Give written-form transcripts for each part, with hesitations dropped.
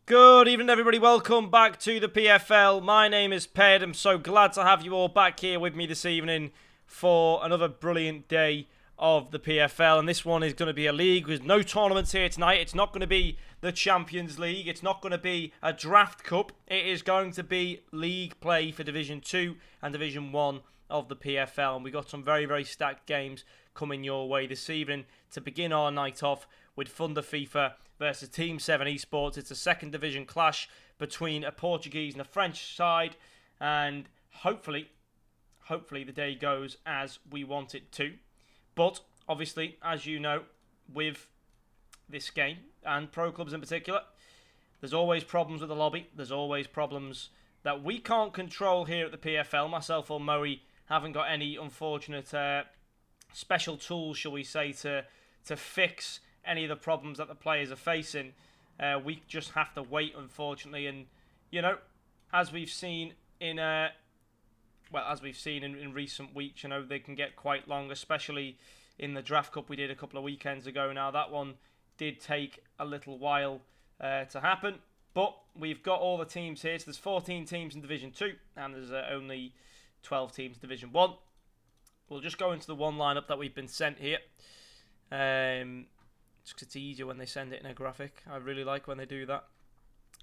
Good evening, everybody. Welcome back to the PFL. My name is Ped. I'm so glad to have you all back here with me this evening for another brilliant day of the PFL. And this one is going to be a league with no tournaments here tonight. It's not going to be the Champions League. It's not going to be a draft cup. It is going to be league play for Division 2 and Division 1 of the PFL. And we've got some very, very stacked games coming your way this evening to begin our night off with Thunder FIFA versus Team 7 Esports. It's a second division clash between a Portuguese and a French side, and hopefully the day goes as we want it to. But obviously, as you know, with this game and pro clubs in particular, there's always problems with the lobby. There's always problems that we can't control here at the PFL. Myself or Moe haven't got any unfortunate special tools, shall we say, to fix any of the problems that the players are facing. We just have to wait, unfortunately. And you know, as we've seen in in recent weeks, you know, they can get quite long, especially in the draft cup we did a couple of weekends ago. Now that one did take a little while to happen, but we've got all the teams here. So there's 14 teams in Division 2 and there's only 12 teams in Division 1. We'll just go into the one lineup that we've been sent here. It's easier when they send it in a graphic. I really like when they do that.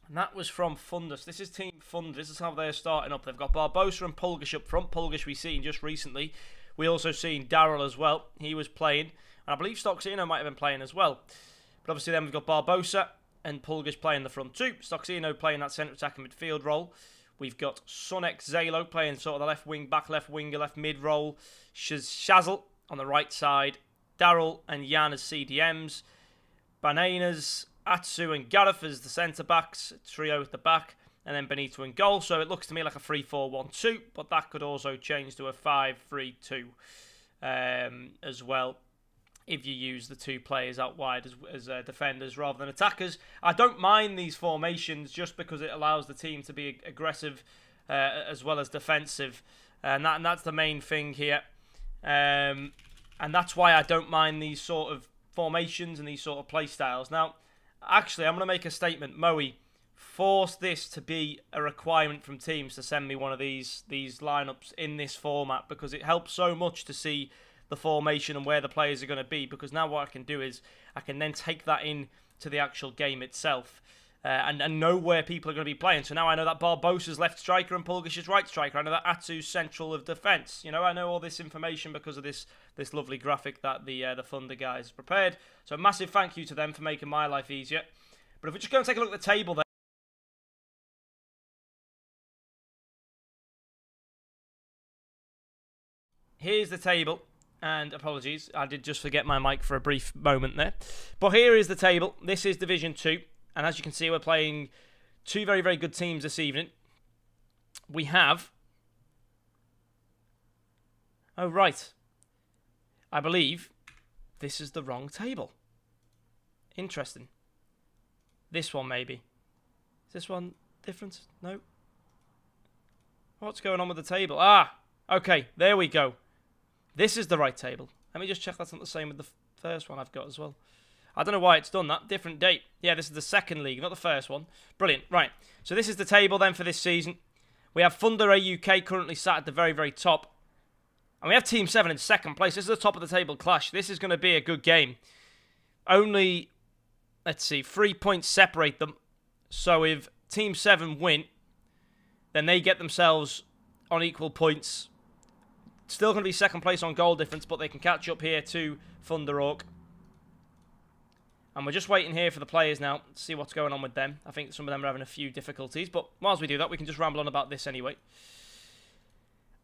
And that was from Thunder. So this is Team Thunder. This is how they're starting up. They've got Barbosa and Pulgish up front. Pulgish we've seen just recently. We also seen Daryl as well. He was playing. And I believe Stoxino might have been playing as well. But obviously then we've got Barbosa and Pulgish playing the front two. Stoxino playing that centre attacking midfield role. We've got Sunex Zalo playing sort of the left wing, back left winger, left mid role. Shazzle on the right side. Daryl and Jan as CDMs. Bananas, Atsu and Gareth as the centre-backs, trio at the back, and then Benito in goal. So it looks to me like a 3-4-1-2, but that could also change to a 5-3-2 as well if you use the two players out wide as defenders rather than attackers. I don't mind these formations just because it allows the team to be aggressive as well as defensive, and that's the main thing here. And that's why I don't mind these sort of formations and these sort of play styles. Now, actually, I'm going to make a statement. Moe, force this to be a requirement from teams to send me one of these lineups in this format, because it helps so much to see the formation and where the players are going to be, because now what I can do is I can then take that in to the actual game itself and know where people are going to be playing. So now I know that Barbosa's left striker and Pulgish's right striker. I know that Atsu's central of defence. You know, I know all this information because of this lovely graphic that the Thunder guys prepared. So a massive thank you to them for making my life easier. But if we just go and take a look at the table there. Here's the table. And apologies, I did just forget my mic for a brief moment there. But here is the table. This is Division 2. And as you can see, we're playing two very, very good teams this evening. We have... Oh, right. I believe this is the wrong table. Interesting. This one, maybe. Is this one different? No. What's going on with the table? Ah, okay, there we go. This is the right table. Let me just check that's not the same with the first one I've got as well. I don't know why it's done that. Different date. Yeah, this is the second league, not the first one. Brilliant. Right. So this is the table then for this season. We have Thunder AUK currently sat at the very, very top. And we have Team 7 in second place. This is the top of the table clash. This is going to be a good game. Only, let's see, 3 points separate them. So if Team 7 win, then they get themselves on equal points. Still going to be second place on goal difference, but they can catch up here to Thunder Orc. And we're just waiting here for the players now to see what's going on with them. I think some of them are having a few difficulties, but whilst we do that, we can just ramble on about this anyway.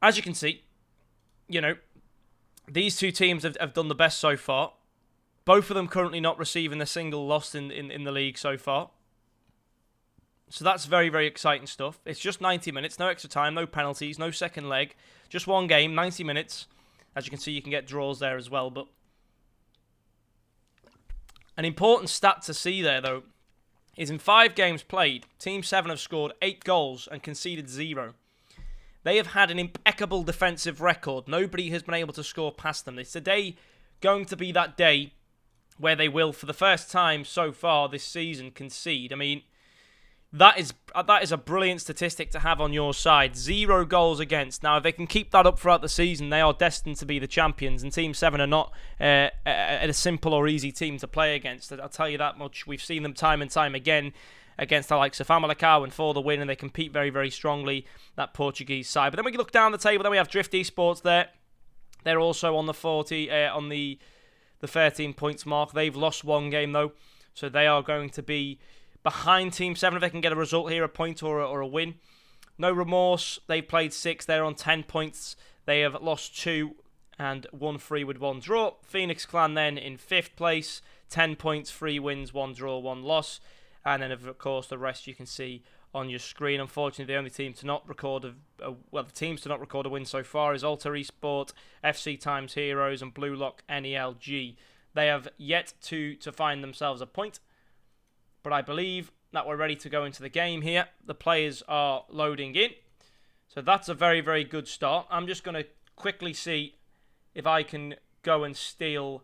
As you can see, you know, these two teams have done the best so far. Both of them currently not receiving a single loss in the league so far. So that's very, very exciting stuff. It's just 90 minutes, no extra time, no penalties, no second leg. Just one game, 90 minutes. As you can see, you can get draws there as well, but... An important stat to see there, though, is in 5 games played, Team 7 have scored 8 goals and conceded 0. They have had an impeccable defensive record. Nobody has been able to score past them. It's today going to be that day where they will, for the first time so far this season, concede. I mean, That is a brilliant statistic to have on your side. 0 goals against. Now, if they can keep that up throughout the season, they are destined to be the champions. And Team 7 are not a simple or easy team to play against. I'll tell you that much. We've seen them time and time again against the likes of Famalicão and for the win, and they compete very, very strongly, that Portuguese side. But then we look down the table, then we have Drift Esports there. They're also on the 13 points mark. They've lost 1 game, though, so they are going to be behind Team 7 if they can get a result here, a point or a win. No Remorse, they've played 6, they're on 10 points. They have lost 2 and 1 free with 1 draw. Phoenix Clan then in 5th place, 10 points, 3 wins, 1 draw, 1 loss. And then, of course, the rest you can see on your screen. Unfortunately, the only team to not record the teams to not record a win so far is Alter Esport, FC Times Heroes, and Blue Lock NELG. They have yet to find themselves a point, but I believe that we're ready to go into the game here. The players are loading in, so that's a very, very good start. I'm just going to quickly see if I can go and steal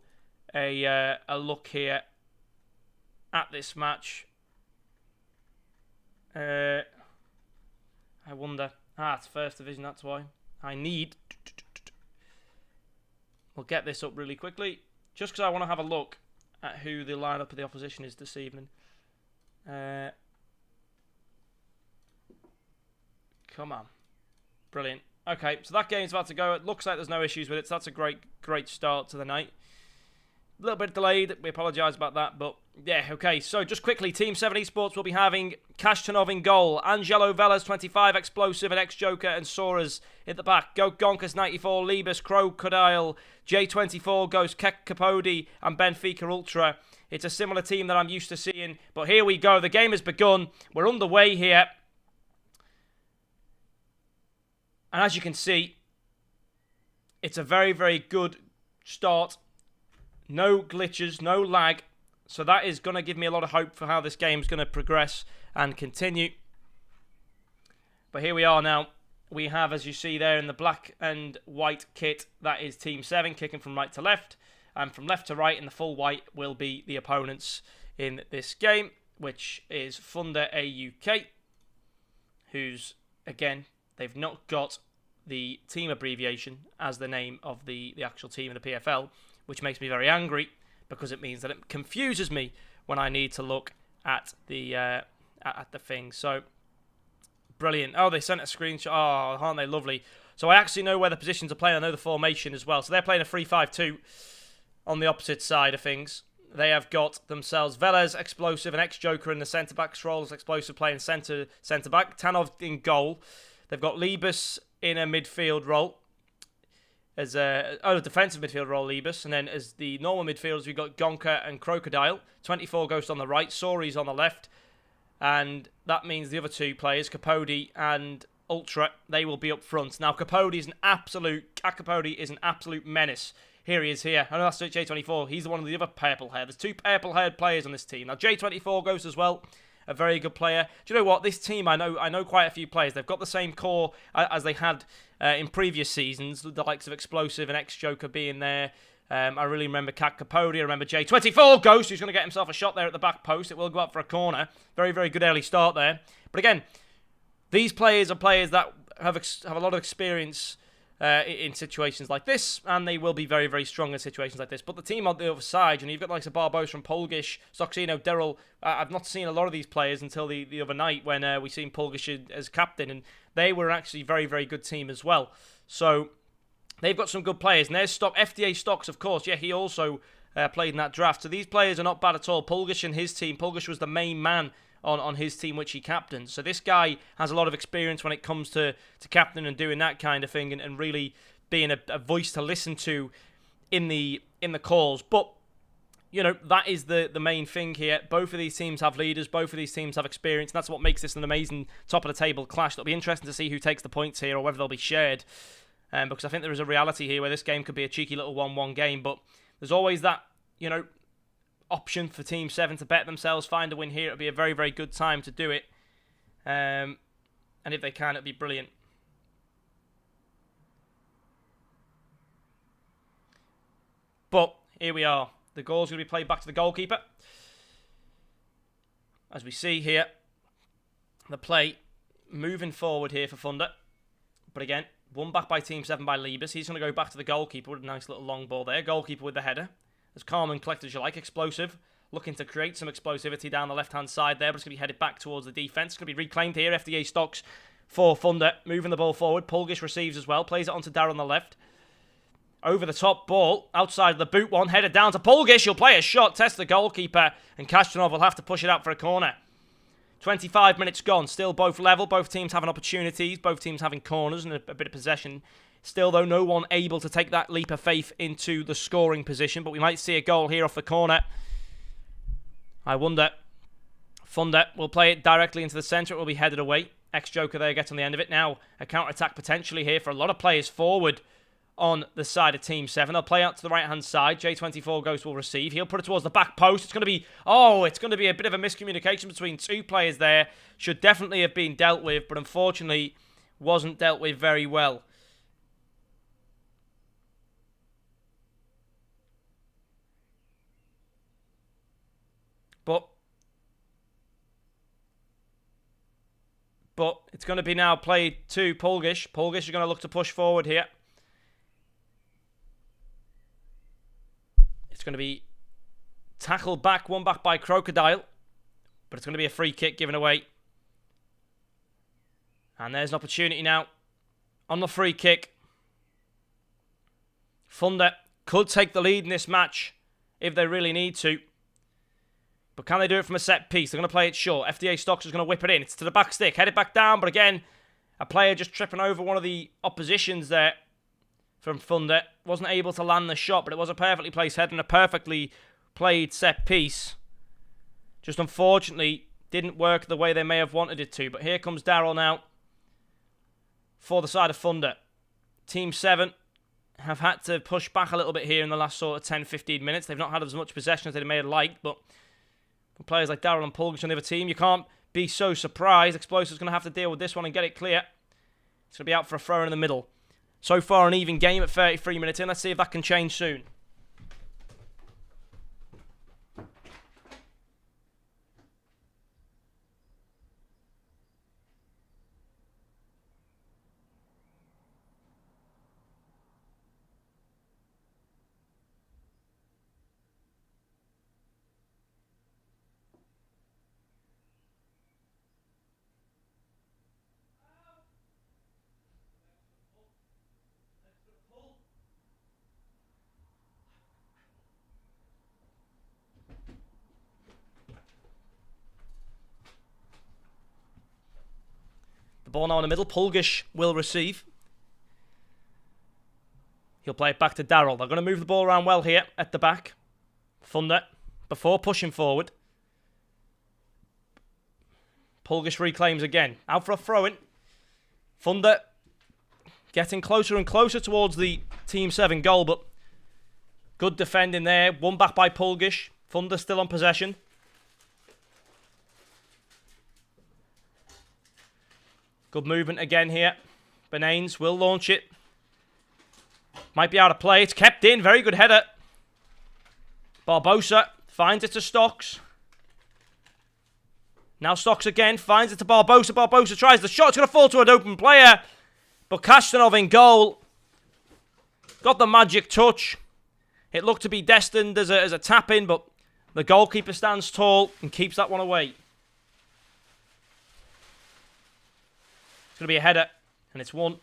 a look here at this match. I wonder. It's First Division, that's why. We'll get this up really quickly, just because I want to have a look at who the lineup of the opposition is this evening. Come on. Brilliant. Okay, so that game's about to go. It looks like there's no issues with it, so that's a great start to the night. A little bit delayed. We apologise about that, but yeah, okay. So just quickly, Team 7 Esports will be having Kashtanov in goal, Angelo Velas 25, Explosive and Ex-Joker and Soras in the back. Go Gonkas 94, Libus, Crocodile, J24 goes Kek Capodi and Benfica Ultra. It's a similar team that I'm used to seeing, but here we go. The game has begun. We're underway here. And as you can see, it's a very, very good start. No glitches, no lag. So that is going to give me a lot of hope for how this game is going to progress and continue. But here we are now. We have, as you see there in the black and white kit, that is Team 7 kicking from right to left. And from left to right in the full white will be the opponents in this game, which is Thunder AUK, who's, again, they've not got the team abbreviation as the name of the actual team in the PFL, which makes me very angry because it means that it confuses me when I need to look at the thing. So, brilliant. Oh, they sent a screenshot. Oh, aren't they lovely? So I actually know where the positions are playing. I know the formation as well. So they're playing a 3-5-2 on the opposite side of things. They have got themselves Velez, Explosive, and Ex-Joker in the centre-back roles. Explosive playing centre-back. Tanov in goal. They've got Libus in a midfield role. As a defensive midfield role, Libus. And then as the normal midfielders, we've got Gonka and Crocodile. 24 Ghost on the right. Sori's on the left. And that means the other two players, Capodi and Ultra, they will be up front. Now, Capodi is an absolute menace. Here he is here. I know that's J24. He's one of the other purple-haired. There's 2 purple-haired players on this team. Now, J24 Ghost as well. A very good player. Do you know what? This team, I know quite a few players. They've got the same core as they had in previous seasons. The likes of Explosive and Ex-Joker being there. I really remember Cat Capodi. I remember J24 Ghost, who's going to get himself a shot there at the back post. It will go up for a corner. Very, very good early start there. But again, these players are players that have a lot of experience in situations like this, and they will be very, very strong in situations like this. But the team on the other side, you've got the likes of Barbosa from Polgish, Soxino, Daryl. I've not seen a lot of these players until the other night when we seen Polgish as captain, and they were actually a very, very good team as well. So they've got some good players. And there's FDA Stocks, of course. Yeah, he also played in that draft. So these players are not bad at all. Polgish and his team. Polgish was the main man on his team, which he captained. So this guy has a lot of experience when it comes to captain and doing that kind of thing, and really being a voice to listen to in the calls. But that is the main thing here. Both of these teams have leaders. Both of these teams have experience. And that's what makes this an amazing top of the table clash. It'll be interesting to see who takes the points here, or whether they'll be shared. Because I think there is a reality here where this game could be a cheeky little 1-1 game. But there's always that option for Team 7 to bet themselves, find a win here. It'll be a very, very good time to do it. And if they can, it'll be brilliant. But here we are. The goal's going to be played back to the goalkeeper. As we see here, the play moving forward here for Thunder. But again, won back by Team 7 by Liebers. He's going to go back to the goalkeeper with a nice little long ball there. Goalkeeper with the header. As calm and collected as you like. Explosive. Looking to create some explosivity down the left-hand side there. But it's going to be headed back towards the defence. It's going to be reclaimed here. FDA Stocks for Thunder. Moving the ball forward. Pulgish receives as well. Plays it onto Darren on the left. Over the top ball. Outside of the boot one. Headed down to Pulgish. He'll play a shot. Test the goalkeeper. And Kashtanov will have to push it out for a corner. 25 minutes gone. Still both level. Both teams having opportunities. Both teams having corners and a bit of possession. Still, though, no one able to take that leap of faith into the scoring position. But we might see a goal here off the corner. I wonder. Thunder will play it directly into the centre. It will be headed away. Ex-Joker there gets on the end of it. Now, a counter-attack potentially here for a lot of players forward on the side of Team 7. They'll play out to the right-hand side. J24 Ghost will receive. He'll put it towards the back post. It's going to be a bit of a miscommunication between two players there. Should definitely have been dealt with, but unfortunately wasn't dealt with very well. But it's going to be now played to Pulgish. Pulgish are going to look to push forward here. It's going to be tackled back, won back by Crocodile. But it's going to be a free kick given away. And there's an opportunity now on the free kick. Thunder could take the lead in this match if they really need to. But can they do it from a set piece? They're going to play it short. FDA Stocks is going to whip it in. It's to the back stick. Headed back down. But again, a player just tripping over one of the oppositions there from Thunder. Wasn't able to land the shot, but it was a perfectly placed head and a perfectly played set piece. Just unfortunately didn't work the way they may have wanted it to. But here comes Darryl now for the side of Thunder. Team 7 have had to push back a little bit here in the last sort of 10-15 minutes. They've not had as much possession as they may have liked, but for players like Darryl and Pulgish on the other team, you can't be so surprised. Explosive's going to have to deal with this one and get it clear. It's going to be out for a throw in the middle. So far an even game at 33 minutes in. Let's see if that can change soon. The ball now in the middle. Pulgish will receive. He'll play it back to Darryl. They're going to move the ball around well here at the back. Thunder before pushing forward. Pulgish reclaims again. Out for a throw-in. Thunder getting closer and closer towards the Team 7 goal, but good defending there. Won back by Pulgish. Thunder still on possession. Good movement again here. Benanes will launch it. Might be out of play. It's kept in. Very good header. Barbosa finds it to Stocks. Now Stocks again. Finds it to Barbosa. Barbosa tries the shot. It's going to fall to an open player. But Kashtanov in goal. Got the magic touch. It looked to be destined as a tap-in, but the goalkeeper stands tall and keeps that one away. It's going to be a header, and it's won.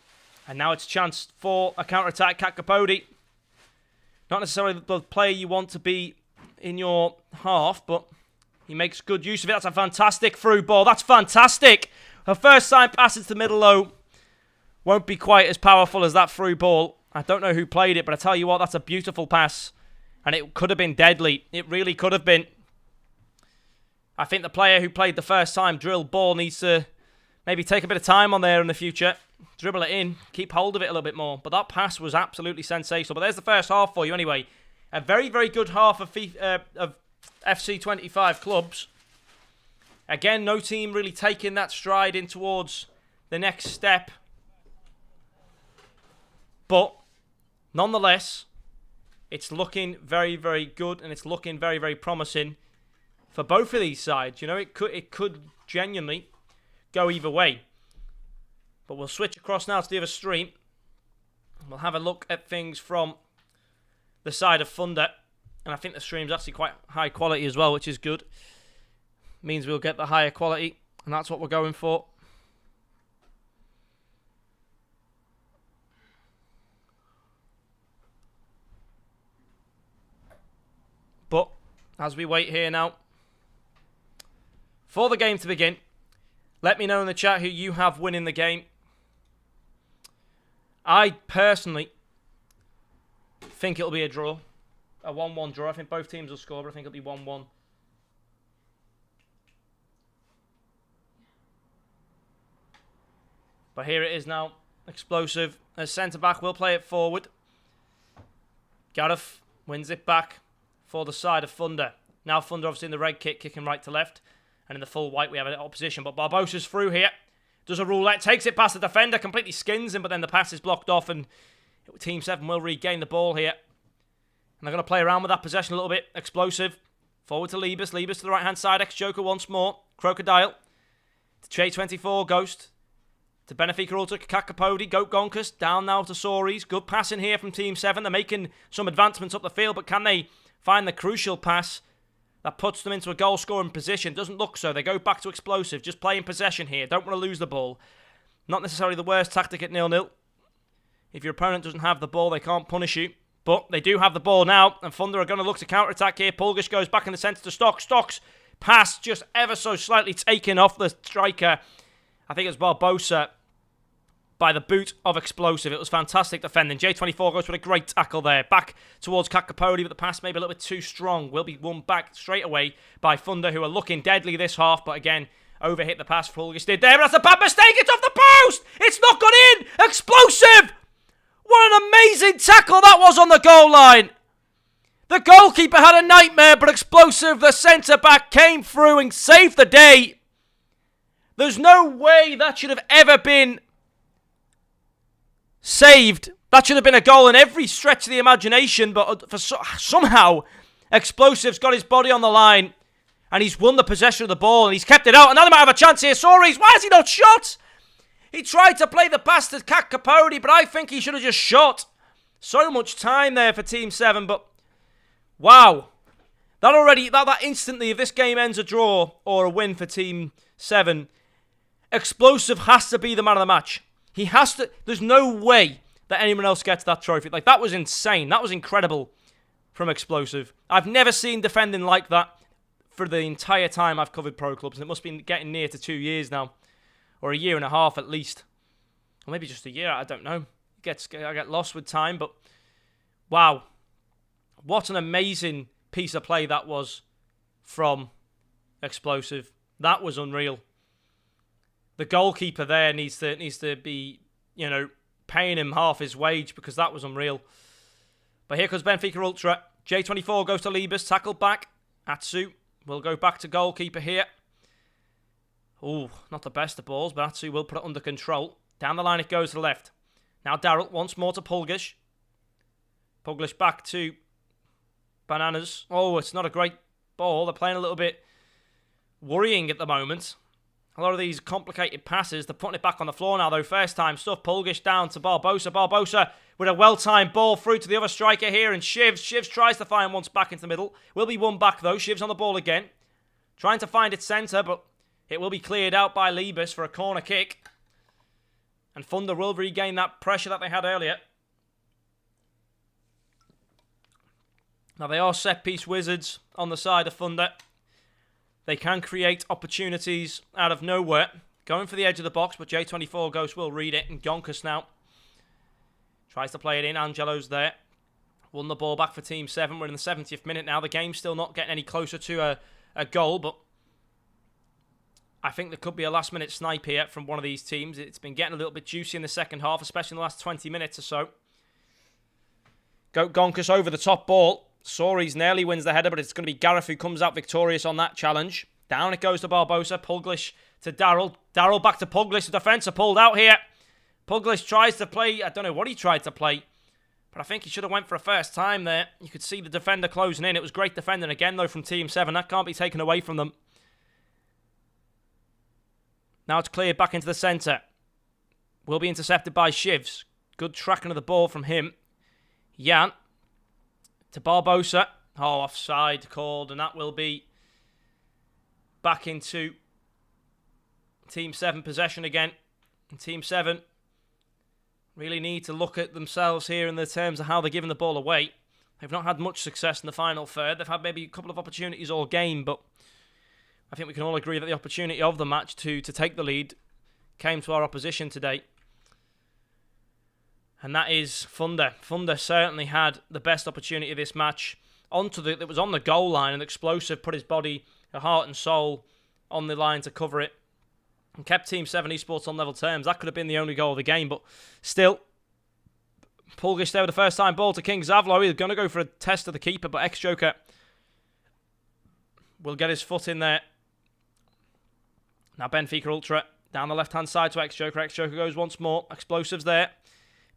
And now it's a chance for a counter-attack. Kat Capote. Not necessarily the player you want to be in your half, but he makes good use of it. That's a fantastic through ball. That's fantastic. Her first time pass into the middle, though, won't be quite as powerful as that through ball. I don't know who played it, but I tell you what, that's a beautiful pass. And it could have been deadly. It really could have been. I think the player who played the first time drilled ball needs to maybe take a bit of time on there in the future. Dribble it in. Keep hold of it a little bit more. But that pass was absolutely sensational. But there's the first half for you anyway. A very, very good half of FC25 clubs. Again, no team really taking that stride in towards the next step. But nonetheless, it's looking very, very good. And it's looking very, very promising for both of these sides. You know, it could genuinely go either way. But we'll switch across now to the other stream. We'll have a look at things from the side of Thunder. And I think the stream's actually quite high quality as well, which is good. Means we'll get the higher quality, and that's what we're going for. But as we wait here now for the game to begin, let me know in the chat who you have winning the game. I personally think it'll be a draw. A 1-1 draw. I think both teams will score, but I think it'll be 1-1. But here it is now. Explosive. As centre-back, will play it forward. Gareth wins it back for the side of Thunder. Now Thunder obviously in the red kit, kicking right to left. And in the full white, we have an opposition. But Barbosa's through here. Does a roulette. Takes it past the defender. Completely skins him. But then the pass is blocked off. And Team 7 will regain the ball here. And they're going to play around with that possession a little bit. Explosive. Forward to Liebes. Liebes to the right-hand side. Ex-Joker once more. Crocodile. To J24. Ghost. To Benfica Ultra. Kakapodi. Goat Gonkus. Down now to Soris. Good passing here from Team 7. They're making some advancements up the field. But can they find the crucial pass that puts them into a goal-scoring position? Doesn't look so. They go back to Explosive. Just playing possession here. Don't want to lose the ball. Not necessarily the worst tactic at 0-0. If your opponent doesn't have the ball, they can't punish you. But they do have the ball now. And Thunder are going to look to counter-attack here. Pulgish goes back in the centre to Stocks. Stocks pass just ever so slightly taken off the striker. I think it was Barbosa by the boot of Explosive. It was fantastic defending. J24 goes with a great tackle there. Back towards Kakapodi, but the pass maybe a little bit too strong. Will be won back straight away by Thunder, who are looking deadly this half. But again, overhit the pass. Pulgish did there, but that's a bad mistake. It's off the post. It's not gone in. Explosive. What an amazing tackle that was on the goal line. The goalkeeper had a nightmare, but Explosive, the centre-back, came through and saved the day. There's no way that should have ever been saved. That should have been a goal in every stretch of the imagination, but somehow Explosive's got his body on the line and he's won the possession of the ball and he's kept it out. And now they might have a chance here. Soris, why has he not shot? He tried to play the pass to Kakapodi, but I think he should have just shot. So much time there for Team 7, but wow. That instantly, if this game ends a draw or a win for Team 7, Explosive has to be the man of the match. He has to. There's no way that anyone else gets that trophy. Like, that was insane. That was incredible from Explosive. I've never seen defending like that for the entire time I've covered pro clubs. And it must be getting near to 2 years now. Or a year and a half at least. Or maybe just a year. I don't know. I get lost with time. But wow. What an amazing piece of play that was from Explosive. That was unreal. The goalkeeper there needs to be, paying him half his wage because that was unreal. But here comes Benfica Ultra. J24 goes to Liebes, tackled back. Atsu will go back to goalkeeper here. Ooh, not the best of balls, but Atsu will put it under control. Down the line it goes to the left. Now Daryl once more to Pulgish. Pulgish back to Bananas. Oh, it's not a great ball. They're playing a little bit worrying at the moment. A lot of these complicated passes, they're putting it back on the floor now, though. First time stuff. Pulgish down to Barbosa. Barbosa with a well-timed ball through to the other striker here. And Shivs. Shivs tries to find once back into the middle. Will be won back, though. Shivs on the ball again. Trying to find its centre, but it will be cleared out by Liebes for a corner kick. And Thunder will regain that pressure that they had earlier. Now, they are set-piece wizards on the side of Thunder. They can create opportunities out of nowhere. Going for the edge of the box, but J24 Ghost will read it. And Gonkus now tries to play it in. Angelo's there. Won the ball back for Team 7. We're in the 70th minute now. The game's still not getting any closer to a goal, but I think there could be a last-minute snipe here from one of these teams. It's been getting a little bit juicy in the second half, especially in the last 20 minutes or so. Gonkus over the top ball. Soris nearly wins the header, but it's going to be Gareth who comes out victorious on that challenge. Down it goes to Barbosa. Puglish to Daryl. Daryl back to Puglish. The defence are pulled out here. Puglish tries to play. I don't know what he tried to play, but I think he should have went for a first time there. You could see the defender closing in. It was great defending again, though, from Team 7. That can't be taken away from them. Now it's cleared back into the centre. Will be intercepted by Shivs. Good tracking of the ball from him. Jan to Barbosa. Oh, offside called, and that will be back into Team 7 possession again. And Team 7 really need to look at themselves here in the terms of how they're giving the ball away. They've not had much success in the final third. They've had maybe a couple of opportunities all game, but I think we can all agree that the opportunity of the match to take the lead came to our opposition today. And that is Thunder. Thunder certainly had the best opportunity of this match. It was on the goal line, and Explosive put his body, heart and soul on the line to cover it. And kept Team 7 Esports on level terms. That could have been the only goal of the game, but still, Pulgish there with the first time ball to King Zavlo. He's going to go for a test of the keeper, but Ex-Joker will get his foot in there. Now Benfica Ultra down the left-hand side to Ex-Joker. Ex-Joker goes once more. Explosives there.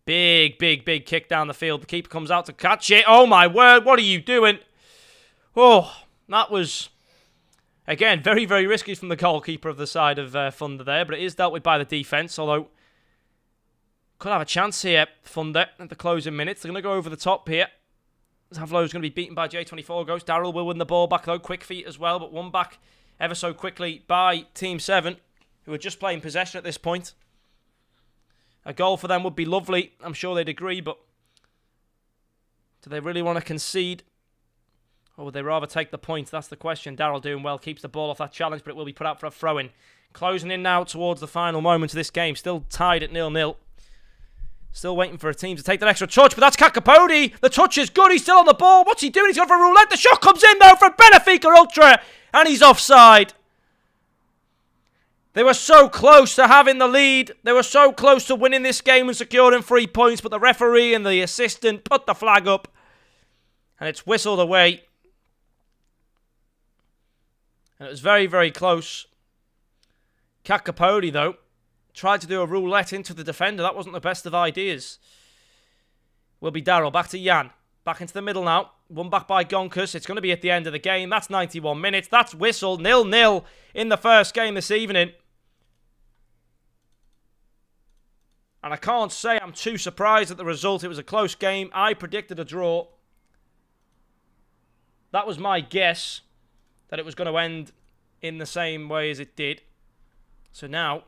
Big kick down the field. The keeper comes out to catch it. Oh my word, what are you doing? Oh, that was, again, very risky from the goalkeeper of the side of Thunder there, but it is dealt with by the defence, although could have a chance here, Thunder, at the closing minutes. They're going to go over the top here. Zavlo's going to be beaten by J24 Ghost. Daryl will win the ball back, though. Quick feet as well, but won back ever so quickly by Team 7, who are just playing possession at this point. A goal for them would be lovely. I'm sure they'd agree, but do they really want to concede? Or would they rather take the point? That's the question. Daryl doing well. Keeps the ball off that challenge, but it will be put out for a throw-in. Closing in now towards the final moments of this game. Still tied at 0-0. Still waiting for a team to take that extra touch, but that's Kakapodi. The touch is good. He's still on the ball. What's he doing? He's going for a roulette. The shot comes in, though, from Benfica Ultra, and he's offside. They were so close to having the lead. They were so close to winning this game and securing 3 points, but the referee and the assistant put the flag up, and it's whistled away. And it was very close. Kakapodi, though, tried to do a roulette into the defender. That wasn't the best of ideas. Will be Daryl. Back to Jan. Back into the middle now. Won back by Gonkus. It's going to be at the end of the game. That's 91 minutes. That's whistled. 0-0 in the first game this evening. And I can't say I'm too surprised at the result. It was a close game. I predicted a draw. That was my guess, that it was going to end in the same way as it did. So now,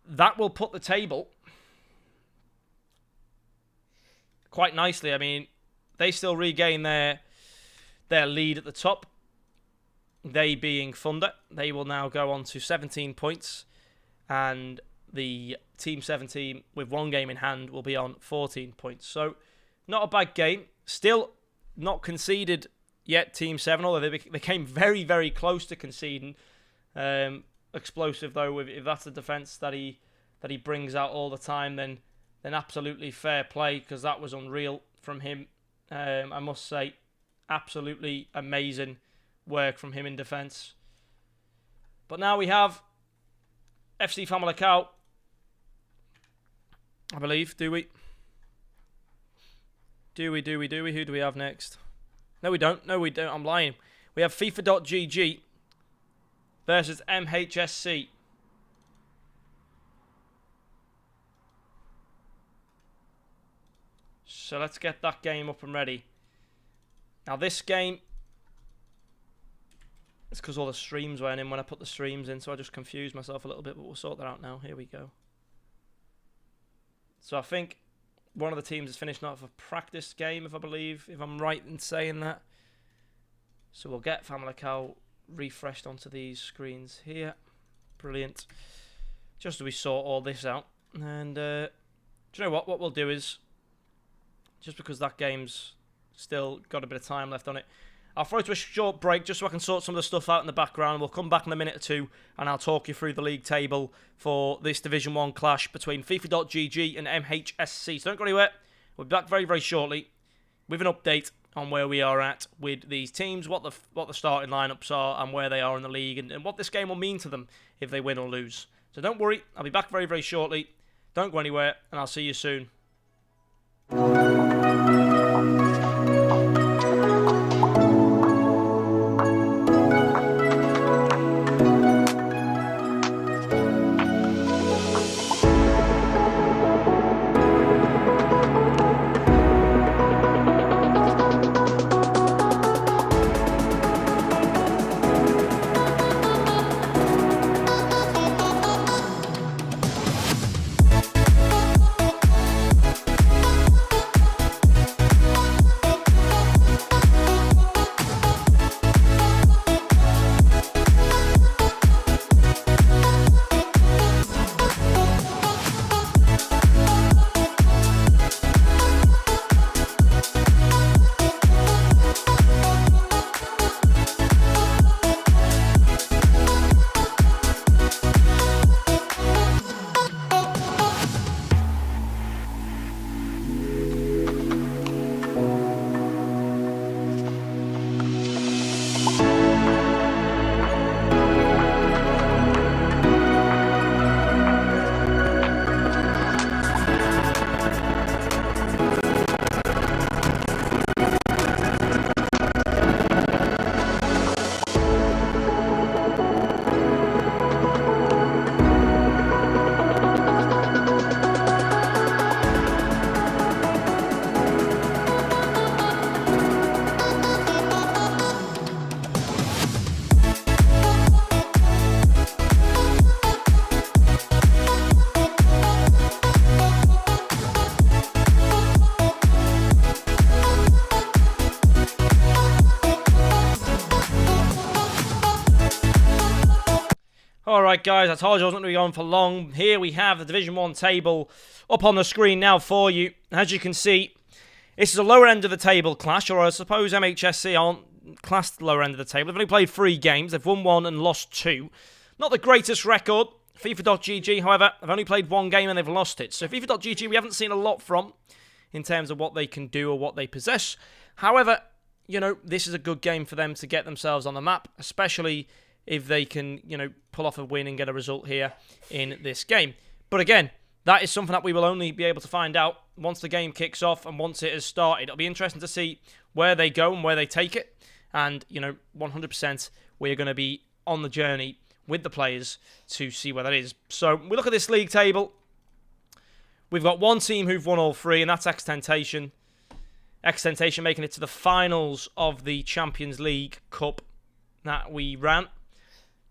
that will put the table quite nicely. I mean, they still regain their lead at the top. They being Thunder. They will now go on to 17 points. And the Team 7 team with one game in hand will be on 14 points. So, not a bad game. Still not conceded yet, Team 7, although they came very close to conceding. Explosive, though, if that's the defence that he brings out all the time, then absolutely fair play, because that was unreal from him. I must say, absolutely amazing work from him in defence. But now we have FC Famalicão, I believe. Do we? Who do we have next? No, we don't. I'm lying. We have FIFA.gg versus MHSC. So let's get that game up and ready. Now this game, it's because all the streams weren't in when I put the streams in, so I just confused myself a little bit, but we'll sort that out now. Here we go. So I think one of the teams is finishing off a practice game, if I'm right in saying that. So we'll get Famalicão refreshed onto these screens here. Brilliant. Just as we sort all this out. And do you know what? What we'll do is, just because that game's still got a bit of time left on it, I'll throw it to a short break just so I can sort some of the stuff out in the background. We'll come back in a minute or two and I'll talk you through the league table for this Division 1 clash between FIFA.gg and MHSC. So don't go anywhere. We'll be back very shortly with an update on where we are at with these teams, what the starting lineups are and where they are in the league, and what this game will mean to them if they win or lose. So don't worry, I'll be back very shortly. Don't go anywhere, and I'll see you soon. Alright guys, I told you I wasn't going to be on for long. Here we have the Division 1 table up on the screen now for you. As you can see, this is a lower end of the table clash, or I suppose MHSC aren't classed lower end of the table. They've only played 3 games, they've won 1 and lost 2. Not the greatest record. FIFA.gg, however, have only played 1 game and they've lost it. So FIFA.gg we haven't seen a lot from in terms of what they can do or what they possess. However, you know, this is a good game for them to get themselves on the map, especially if they can, you know, pull off a win and get a result here in this game. But again, that is something that we will only be able to find out once the game kicks off and once it has started. It'll be interesting to see where they go and where they take it. And, you know, 100% we're going to be on the journey with the players to see where that is. So we look at this league table. We've got one team who've won all 3, and that's Extentation. Extentation making it to the finals of the Champions League Cup that we ran.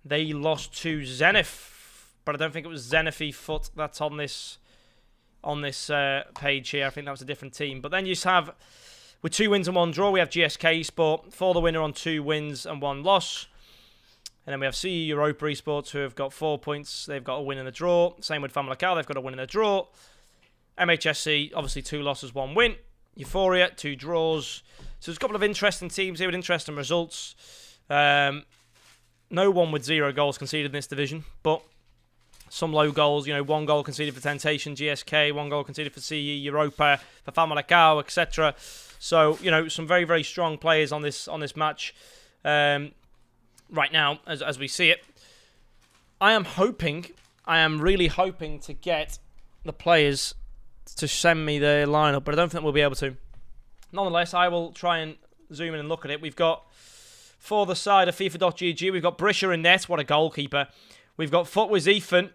They lost to Zenith, but I don't think it was Zenithy Foot that's on this page here. I think that was a different team. But then you have, with 2 wins and 1 draw, we have GSK Sport for the winner on 2 wins and 1 loss. And then we have CE Europa Esports, who have got 4 points. They've got a win and a draw. Same with Famalicão, they've got a win and a draw. MHSC, obviously 2 losses, 1 win. Euphoria, 2 draws. So there's a couple of interesting teams here with interesting results. No one with 0 goals conceded in this division, but some low goals. You know, 1 goal conceded for Temptation, GSK, 1 goal conceded for CE Europa, for Famalicão, etc. So, you know, some very, very strong players on this match right now, as we see it. I am really hoping to get the players to send me their lineup, but I don't think we'll be able to. Nonetheless, I will try and zoom in and look at it. We've got, for the side of FIFA.gg, we've got Brisha in net. What a goalkeeper. We've got Footwiz Ethan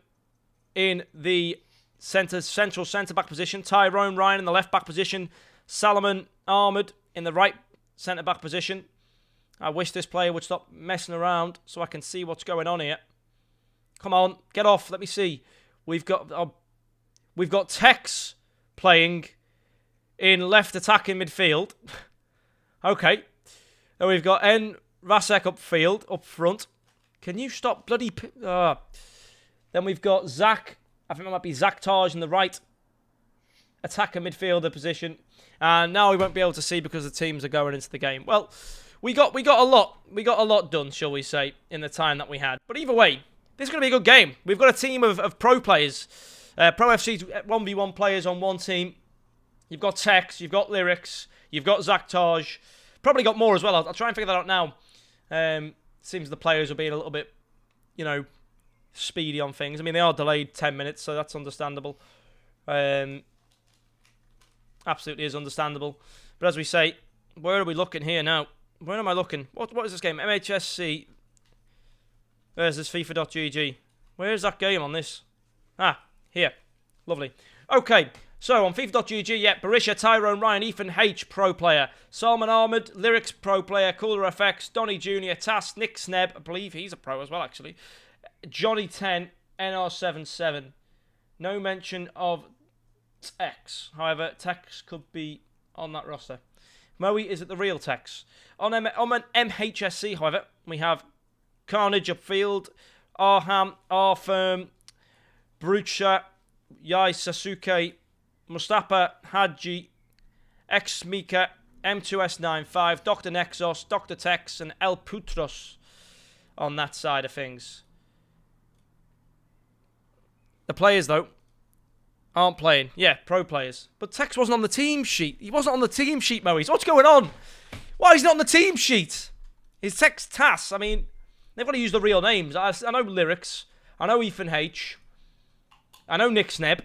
in the central centre-back position. Tyrone Ryan in the left-back position. Salomon Ahmed in the right centre-back position. I wish this player would stop messing around so I can see what's going on here. Come on, get off. Let me see. We've got Tex playing in left attacking midfield. Okay. And we've got N. Rasek up front. Can you stop bloody... Then we've got Zach. I think it might be Zach Taj in the right attacker midfielder position. And now we won't be able to see because the teams are going into the game. Well, we got a lot done, shall we say, in the time that we had. But either way, this is going to be a good game. We've got a team of pro players. Pro FC 1v1 players on one team. You've got Tex, you've got Lyrics, you've got Zach Taj. Probably got more as well. I'll try and figure that out now. Seems the players are being a little bit, you know, speedy on things. I mean, they are delayed 10 minutes, so that's understandable. Absolutely is understandable. But as we say, where are we looking here now? Where am I looking? What is this game? MHSC versus FIFA.gg. Where is that game on this? Ah, here. Lovely. Okay, so on FIFA.gg, yeah, Barisha, Tyrone Ryan, Ethan H, pro player. Salman Ahmed, Lyrics, pro player. Cooler FX, Donny Jr., Tass, Nick Sneb, I believe he's a pro as well, actually. Johnny 10, NR77. No mention of Tex. However, Tex could be on that roster. Moe, is it the real Tex? On MHSC, however, we have Carnage upfield, Arham, Arfirm, Brucha, Yai Sasuke, Mustafa Hadji, X Mika, M2S95, Dr. Nexos, Dr. Tex, and El Putros on that side of things. The players, though, aren't playing. Yeah, pro players. But Tex wasn't on the team sheet. He wasn't on the team sheet, Moe. What's going on? Why is he not on the team sheet? Is Tex Tass? I mean, they've got to use the real names. I know Lyrics. I know Ethan H. I know Nick Sneb.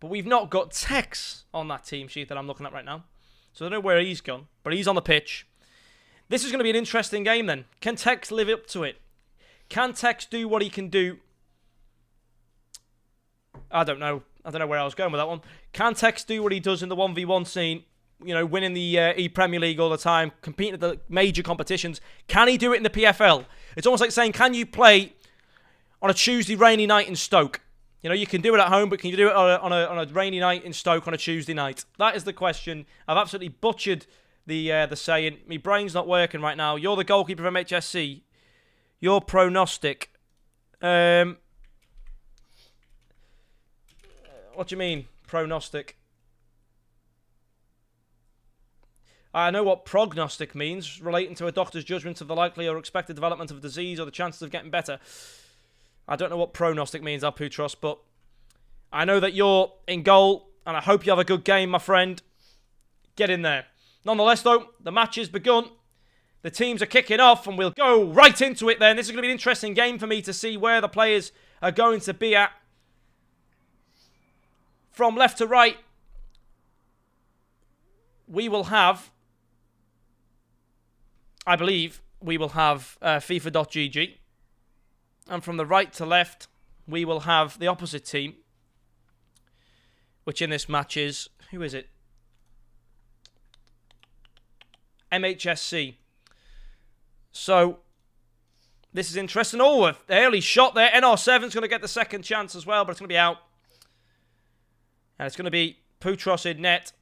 But we've not got Tex on that team sheet that I'm looking at right now. So I don't know where he's gone. But he's on the pitch. This is going to be an interesting game then. Can Tex live up to it? Can Tex do what he can do? I don't know. I don't know where I was going with that one. Can Tex do what he does in the 1v1 scene? You know, winning the E-Premier League all the time, competing at the major competitions. Can he do it in the PFL? It's almost like saying, can you play on a Tuesday rainy night in Stoke? You know, you can do it at home, but can you do it on a rainy night in Stoke on a Tuesday night? That is the question. I've absolutely butchered the saying. My brain's not working right now. You're the goalkeeper of MHSC. Your prognostic What do you mean, prognostic? I know what prognostic means, relating to a doctor's judgment of the likely or expected development of disease or the chances of getting better. I don't know what prognostic means, Alputros, but I know that you're in goal, and I hope you have a good game, my friend. Get in there. Nonetheless, though, the match has begun. The teams are kicking off, and we'll go right into it then. This is going to be an interesting game for me to see where the players are going to be at. From left to right, we will have, I believe, we will have FIFA.gg. And from the right to left, we will have the opposite team, which in this match is, who is it? MHSC. So, this is interesting. Oh, an early shot there. NR7's going to get the second chance as well, but it's going to be out. And it's going to be Putros in net.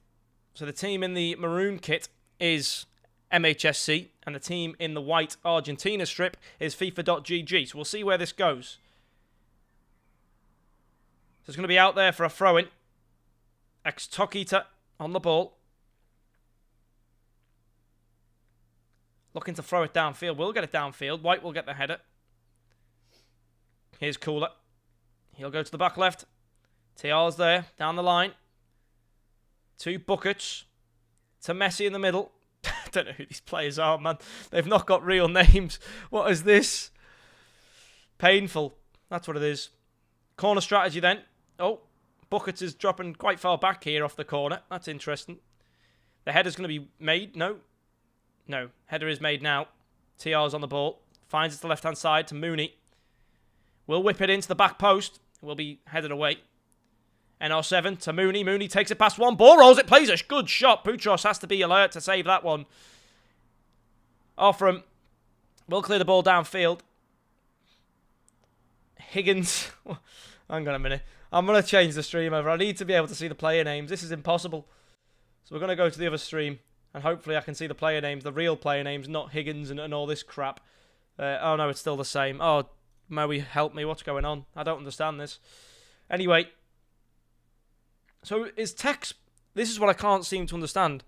So the team in the maroon kit is MHSC, and the team in the white Argentina strip is FIFA.gg. So we'll see where this goes. So it's going to be out there for a throw-in. Tokita on the ball. Looking to throw it downfield. We'll get it downfield. White will get the header. Here's Cooler. He'll go to the back left. TR's there, down the line. Two buckets. To Messi in the middle. I don't know who these players are, man. They've not got real names. What is this? Painful. That's what it is. Corner strategy then. Oh, Buckets is dropping quite far back here off the corner. That's interesting. The header's going to be made. No. No. Header is made now. TR's on the ball. Finds it to the left-hand side to Mooney. Will whip it into the back post. It will be headed away. NR7 to Mooney. Mooney takes it past one. Ball rolls it. Plays a good shot. Putros has to be alert to save that one. Offram will clear the ball downfield. Higgins. Hang on a minute. I'm going to change the stream over. I need to be able to see the player names. This is impossible. So we're going to go to the other stream. And hopefully I can see the player names. The real player names. Not Higgins and all this crap. Oh no, it's still the same. Oh, Moe, help me. What's going on? I don't understand this. Anyway. So is Tex... This is what I can't seem to understand.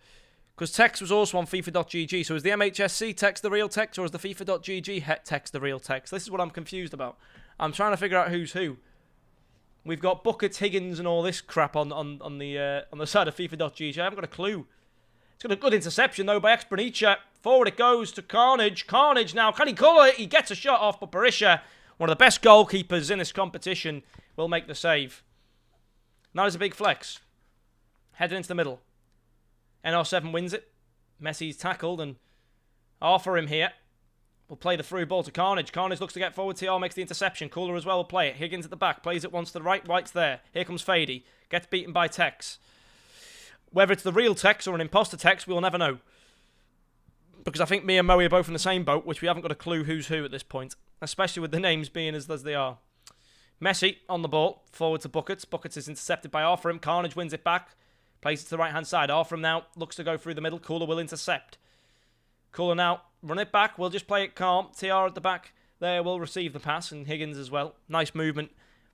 Because Tex was also on FIFA.gg. So is the MHSC Tex the real Tex, or is the FIFA.gg Tex the real Tex? This is what I'm confused about. I'm trying to figure out who's who. We've got Buckets, Higgins, and all this crap on the side of FIFA.gg. I haven't got a clue. It's got a good interception, though, by Ex-Bernicia. Forward it goes to Carnage. Carnage now. Can he call it? He gets a shot off, but Berisha, one of the best goalkeepers in this competition, will make the save. That is a big flex. Headed into the middle. NR7 wins it. Messi's tackled and offer him here. Will play the through ball to Carnage. Carnage looks to get forward. TR makes the interception. Cooler as well will play it. Higgins at the back. Plays it once to the right. White's there. Here comes Fady. Gets beaten by Tex. Whether it's the real Tex or an imposter Tex, we'll never know. Because I think me and Moe are both in the same boat, which we haven't got a clue who's who at this point. Especially with the names being as they are. Messi on the ball. Forward to Buckets. Buckets is intercepted by Offram. Carnage wins it back. Plays it to the right-hand side. Offram now looks to go through the middle. Cooler will intercept. Cooler now. Run it back. We'll just play it calm. TR at the back there will receive the pass. And Higgins as well. Nice movement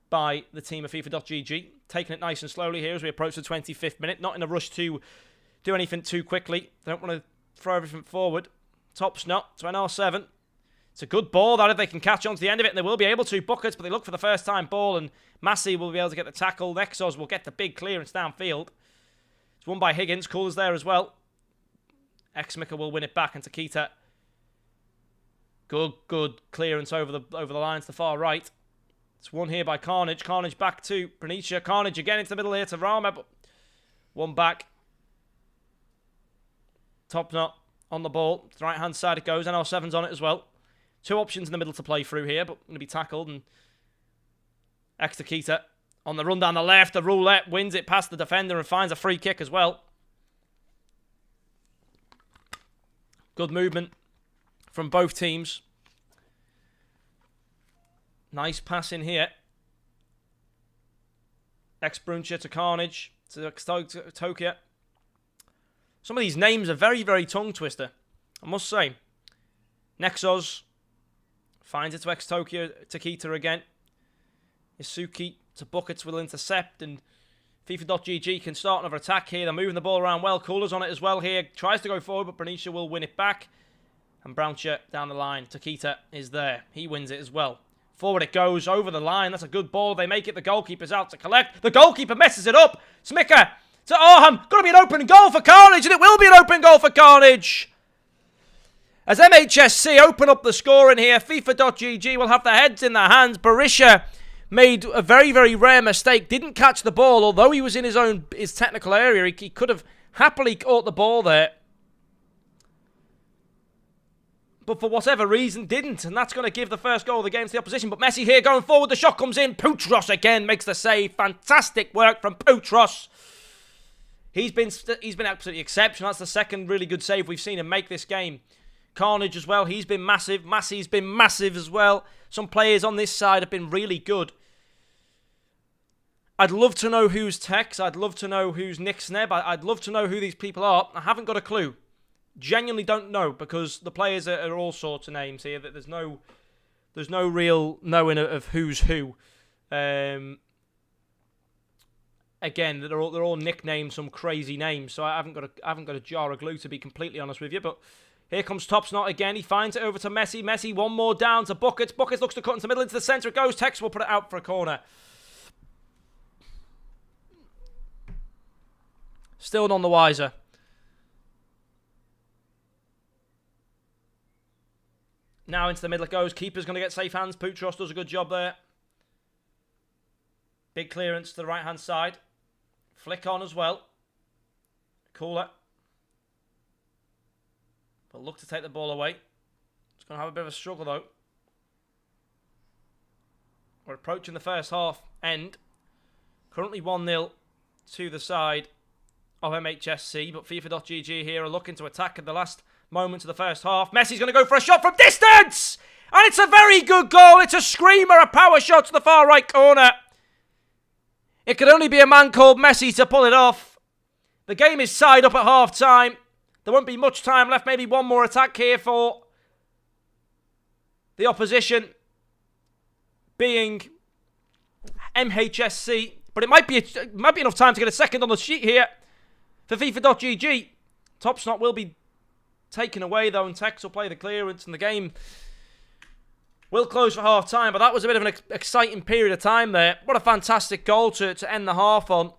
by the team of FIFA.gg. Taking it nice and slowly here as we approach the 25th minute. Not in a rush to do anything too quickly. They don't want to throw everything forward. Top's not. To NR7. It's a good ball that if they can catch on to the end of it, and they will be able to. Buckets, but they look for the first time ball, and Massey will be able to get the tackle. Nexos will get the big clearance downfield. It's won by Higgins. Cooler's there as well. Exmicker will win it back, and Takita. Good clearance over the line to the far right. It's won here by Carnage. Carnage back to Bernicia. Carnage again into the middle here to Rama, but one back. Top knot on the ball. To the right-hand side it goes. NR7's on it as well. Two options in the middle to play through here, but going to be tackled. And Takita on the run down the left. The roulette wins it past the defender and finds a free kick as well. Good movement from both teams. Nice pass in here. Ex-Bruncha to Carnage to Tokia. Some of these names are very, very tongue-twister, I must say. Nexos, Finds it to Tokyo Takita again. Isuki to Buckets will intercept, and FIFA.gg can start another attack here. They're moving the ball around well. Cooler's on it as well here. Tries to go forward, but Bernicia will win it back. And Brownshire down the line. Takita is there. He wins it as well. Forward it goes, over the line. That's a good ball. They make it. The goalkeeper's out to collect. The goalkeeper messes it up. Smicker to Arham. Going to be an open goal for Carnage, and it will be an open goal for Carnage. As MHSC open up the scoring here, FIFA.gg will have their heads in their hands. Berisha made a very, very rare mistake. Didn't catch the ball, although he was in his technical area. He could have happily caught the ball there. But for whatever reason, didn't. And that's going to give the first goal of the game to the opposition. But Messi here going forward. The shot comes in. Poutros again makes the save. Fantastic work from Poutros. He's been absolutely exceptional. That's the second really good save we've seen him make this game. Carnage as well. He's been massive. Massey's been massive as well. Some players on this side have been really good. I'd love to know who's Tex. I'd love to know who's Nick Sneb. I'd love to know who these people are. I haven't got a clue. Genuinely don't know, because the players are all sorts of names here. That there's no real knowing of who's who. Again, they're all nicknamed some crazy names, so I haven't got a jar of glue, to be completely honest with you. But here comes Topsnot again. He finds it over to Messi. Messi one more down to Buckets. Buckets looks to cut into the middle, into the centre. It goes. Tex will put it out for a corner. Still none the wiser. Now into the middle it goes. Keeper's going to get safe hands. Poutros does a good job there. Big clearance to the right-hand side. Flick on as well. Cooler. But look to take the ball away. It's going to have a bit of a struggle though. We're approaching the first half end. Currently 1-0 to the side of MHSC. But FIFA.gg here are looking to attack at the last moment of the first half. Messi's going to go for a shot from distance! And it's a very good goal. It's a screamer, a power shot to the far right corner. It could only be a man called Messi to pull it off. The game is tied up at half-time. There won't be much time left. Maybe one more attack here for the opposition, being MHSC. But it might be enough time to get a second on the sheet here for FIFA.gg. Topsnot will be taken away though, and Tex will play the clearance, and the game will close for half-time. But that was a bit of an exciting period of time there. What a fantastic goal to end the half on.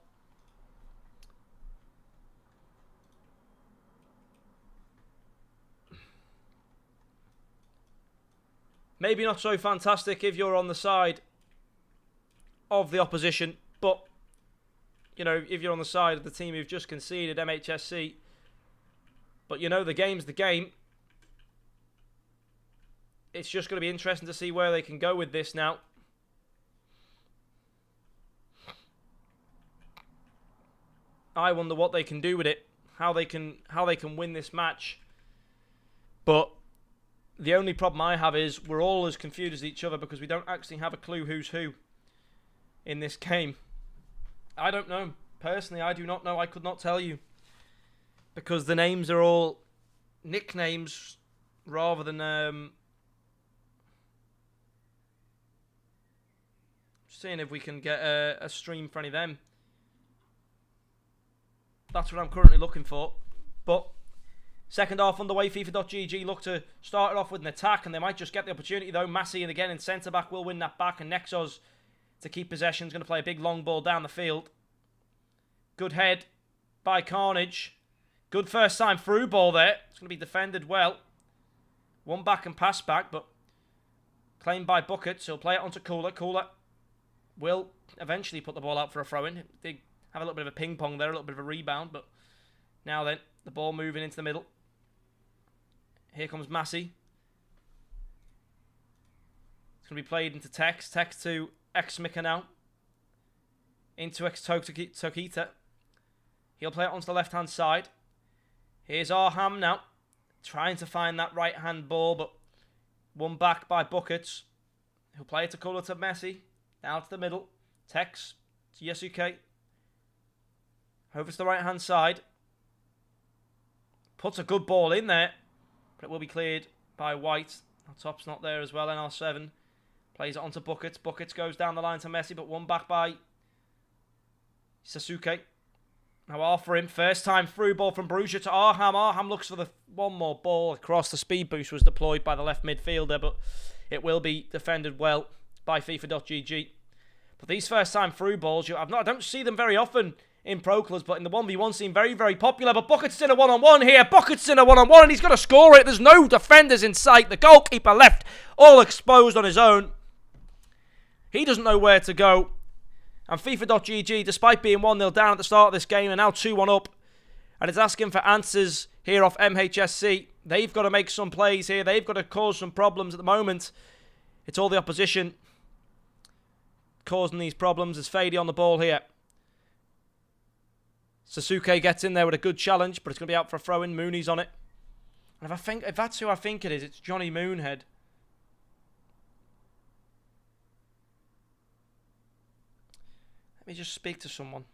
Maybe not so fantastic if you're on the side of the opposition, but, you know, if you're on the side of the team who've just conceded, MHSC. But, you know, the game's the game. It's just going to be interesting to see where they can go with this now. I wonder what they can do with it, how they can win this match. But the only problem I have is we're all as confused as each other because we don't actually have a clue who's who in this game. I don't know. Personally, I do not know. I could not tell you. Because the names are all nicknames rather than seeing if we can get a stream for any of them. That's what I'm currently looking for. But second half underway, FIFA.gg look to start it off with an attack, and they might just get the opportunity though. Massey and again in centre back will win that back, and Nexos to keep possession is going to play a big long ball down the field. Good head by Carnage. Good first time through ball there. It's going to be defended well. One back and pass back, but claimed by Buckets. He'll play it onto Cooler. Cooler will eventually put the ball out for a throw-in. They have a little bit of a ping-pong there, a little bit of a rebound, but now then, the ball moving into the middle. Here comes Massey. It's going to be played into Tex. Tex to X-Micker now. Into X-Tokita. He'll play it onto the left-hand side. Here's Arham now, trying to find that right-hand ball, but one back by Buckets. He'll play it to Cooler to Messi. Now to the middle. Tex to Yasuke. Over to the right-hand side. Puts a good ball in there, but it will be cleared by White. Top's not there as well. NR7 plays it onto Buckets. Buckets goes down the line to Messi, but won back by Sasuke. Now offer him. First time through ball from Borussia to Arham. Arham looks for the one more ball across. The speed boost was deployed by the left midfielder, but it will be defended well by FIFA.gg. But these first time through balls, I don't see them very often in Pro Clubs, but in the 1v1 seem very, very popular. But Buckets in a one-on-one here. Buckets in a one-on-one, and he's got to score it. There's no defenders in sight. The goalkeeper left all exposed on his own. He doesn't know where to go. And FIFA.gg, despite being 1-0 down at the start of this game, are now 2-1 up. And it's asking for answers here off MHSC. They've got to make some plays here. They've got to cause some problems at the moment. It's all the opposition causing these problems. There's Fady on the ball here. Sasuke gets in there with a good challenge, but it's going to be out for a throw-in. Mooney's on it. And if that's who I think it is, it's Johnny Moonhead. Let me just speak to someone.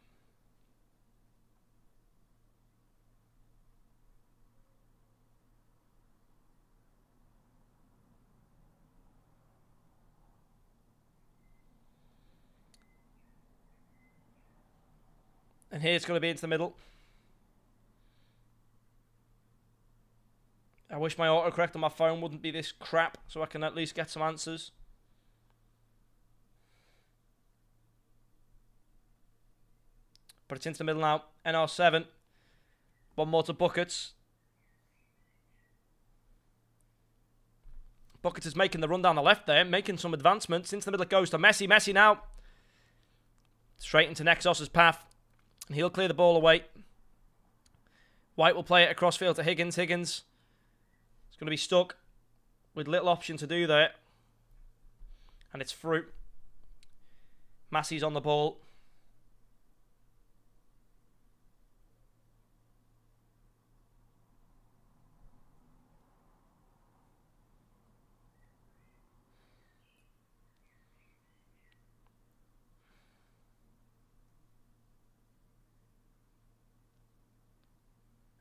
And here it's going to be into the middle. I wish my autocorrect on my phone wouldn't be this crap, so I can at least get some answers. But it's into the middle now. NR7. One more to Buckets. Buckets is making the run down the left there, making some advancements. Into the middle it goes to Messi. Messi now. Straight into Nexos's path. And he'll clear the ball away. White will play it across field to Higgins. Higgins is going to be stuck with little option to do there. And it's through. Massey's on the ball.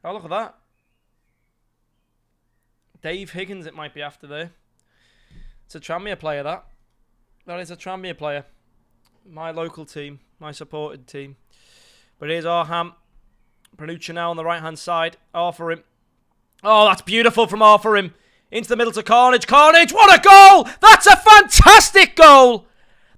Oh, look at that. Dave Higgins, it might be after there. It's a Tranmere player, that. That is a Tranmere player. My local team. My supported team. But here's Arham. Pranuccia now on the right-hand side. Offer him. Oh, that's beautiful from Offer him. Into the middle to Carnage. Carnage, what a goal! That's a fantastic goal!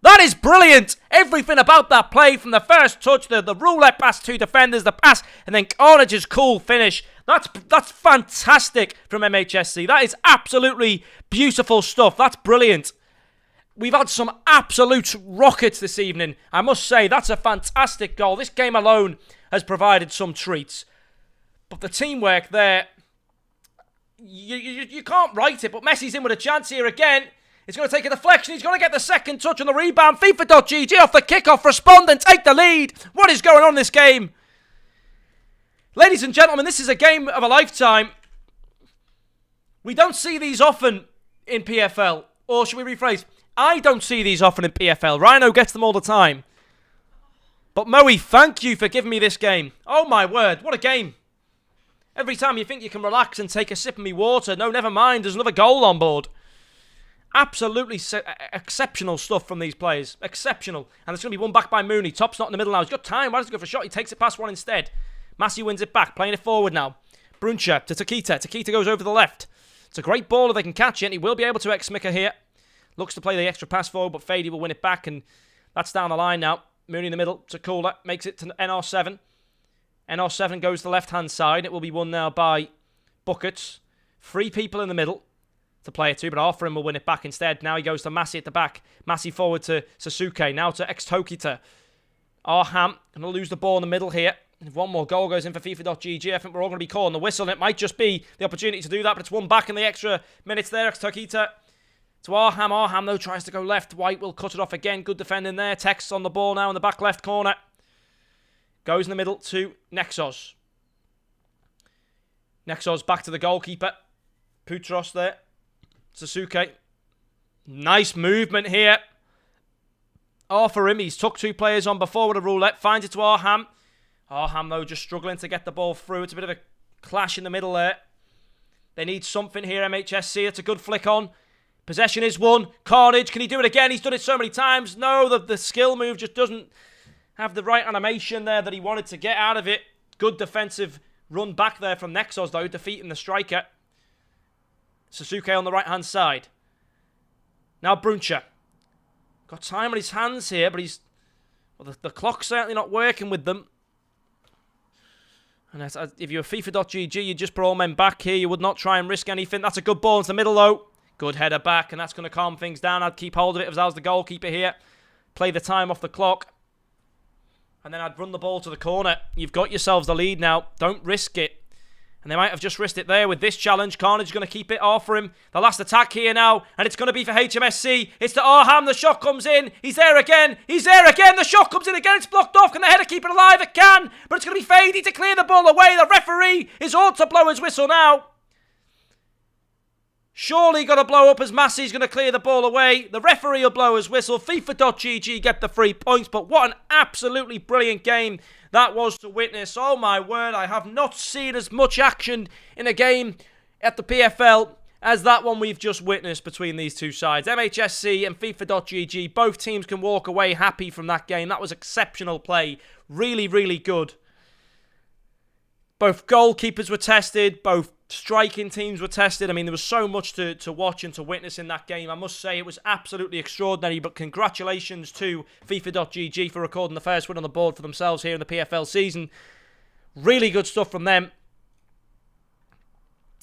That is brilliant. Everything about that play from the first touch, the roulette pass, two defenders, the pass, and then Carnage's cool finish. That's fantastic from MHSC. That is absolutely beautiful stuff. That's brilliant. We've had some absolute rockets this evening. I must say, that's a fantastic goal. This game alone has provided some treats. But the teamwork there, you can't write it, but Messi's in with a chance here again. He's going to take a deflection. He's going to get the second touch on the rebound. FIFA.gg off the kickoff. Respond and take the lead. What is going on in this game? Ladies and gentlemen, this is a game of a lifetime. We don't see these often in PFL. Or should we rephrase? I don't see these often in PFL. Rhino gets them all the time. But Moe, thank you for giving me this game. Oh my word, what a game. Every time you think you can relax and take a sip of me water, no, never mind, there's another goal on board. Absolutely exceptional stuff from these players. Exceptional. And there's going to be one back by Mooney. Top's not in the middle now. He's got time. Why does he go for a shot? He takes it past one instead. Massey wins it back. Playing it forward now. Bruncha to Takita. Takita goes over the left. It's a great ball if they can catch it. And he will be able to ex-smicker here. Looks to play the extra pass forward, but Fady will win it back. And that's down the line now. Mooney in the middle to Cooler. Makes it to NR7. NR7 goes to the left-hand side. It will be won now by Buckets. 3 people in the middle to play it to, but Arthur will win it back instead. Now he goes to Massey at the back. Massey forward to Sasuke. Now to Ex-Tokita. Arham going to lose the ball in the middle here. If one more goal goes in for FIFA.gg, I think we're all going to be calling the whistle. And it might just be the opportunity to do that, but it's one back in the extra minutes there. Ex-Tokita to Arham. Arham, though, tries to go left. White will cut it off again. Good defending there. Text's on the ball now in the back left corner. Goes in the middle to Nexos. Nexos back to the goalkeeper. Putros there. Sasuke. Nice movement here. For him. He's took 2 players on before with a roulette. Finds it to Arham. Arham, though, just struggling to get the ball through. It's a bit of a clash in the middle there. They need something here, MHSC. It's a good flick on. Possession is won. Carnage, can he do it again? He's done it so many times. No, the skill move just doesn't have the right animation there that he wanted to get out of it. Good defensive run back there from Nexos, though, defeating the striker. Sasuke on the right-hand side. Now Bruncher. Got time on his hands here, but he's... Well, the clock's certainly not working with them. And if you're FIFA.gg, you just put all men back here. You would not try and risk anything. That's a good ball into the middle, though. Good header back, and that's going to calm things down. I'd keep hold of it if I was the goalkeeper here. Play the time off the clock. And then I'd run the ball to the corner. You've got yourselves the lead now. Don't risk it. And they might have just risked it there with this challenge. Carnage is going to keep it off for him. The last attack here now. And it's going to be for HMSC. It's to Arham. The shot comes in. He's there again. He's there again. The shot comes in again. It's blocked off. Can the header keep it alive? It can. But it's going to be Fady to clear the ball away. The referee is on to blow his whistle now. Surely got to blow up as Massey's going to clear the ball away. The referee will blow his whistle. FIFA.gg get the 3 points. But what an absolutely brilliant game that was to witness. Oh my word, I have not seen as much action in a game at the PFL as that one we've just witnessed between these two sides. MHSC and FIFA.gg, both teams can walk away happy from that game. That was exceptional play. Really, really good. Both goalkeepers were tested, both striking teams were tested. I mean, there was so much to watch and to witness in that game. I must say it was absolutely extraordinary, but congratulations to FIFA.gg for recording the first win on the board for themselves here in the PFL season. Really good stuff from them.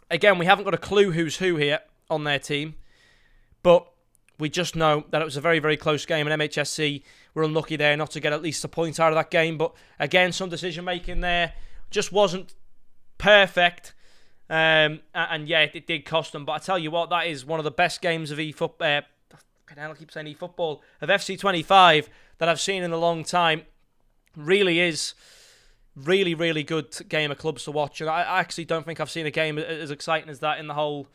Again, we haven't got a clue who's who here on their team, but we just know that it was a very, very close game, and MHSC were unlucky there not to get at least a point out of that game. But again, some decision-making there just wasn't perfect. And yeah, it did cost them. But I tell you what, that is one of the best games of I keep saying eFootball, of FC25 that I've seen in a long time. Really is really, really good game of clubs to watch. And I actually don't think I've seen a game as exciting as that in the whole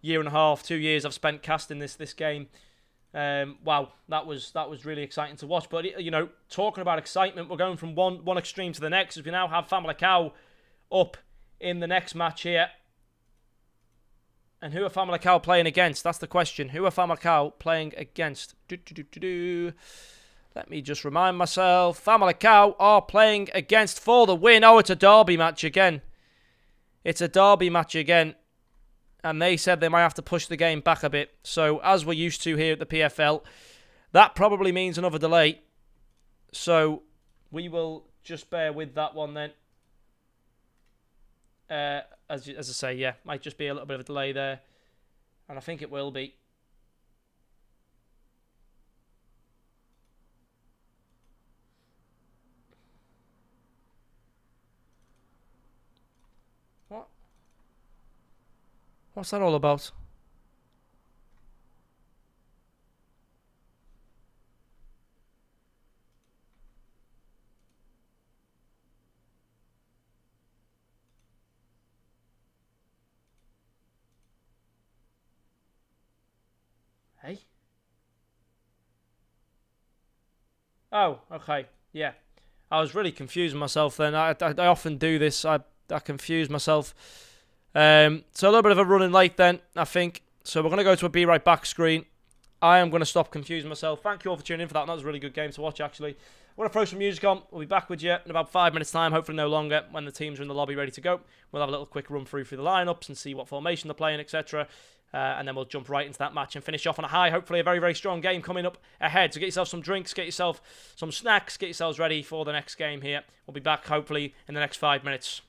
year and a half, 2 years I've spent casting this game. Wow, that was really exciting to watch. But, you know, talking about excitement, we're going from one extreme to the next, as we now have Famalicão up in the next match here. And who are Famalicão playing against? That's the question. Who are Famalicão playing against? Let me just remind myself. Famalicão are playing against for the win. Oh, it's a derby match again. It's a derby match again. And they said they might have to push the game back a bit. So, as we're used to here at the PFL, that probably means another delay. So, we will just bear with that one then. As I say, yeah, might just be a little bit of a delay there. And I think it will be. What? What's that all about? Hey? Oh, okay. Yeah. I was really confusing myself then. I often do this. I confuse myself. So a little bit of a running late then, I think. So we're going to go to a Be Right Back screen. I am going to stop confusing myself. Thank you all for tuning in for that. That was a really good game to watch, actually. I'm going to throw some music on. We'll be back with you in about 5 minutes' time, hopefully no longer, when the teams are in the lobby ready to go. We'll have a little quick run through the lineups and see what formation they're playing, etc. And then we'll jump right into that match and finish off on a high. Hopefully a very, very strong game coming up ahead. So get yourself some drinks, get yourself some snacks, get yourselves ready for the next game here. We'll be back, hopefully, in the next 5 minutes.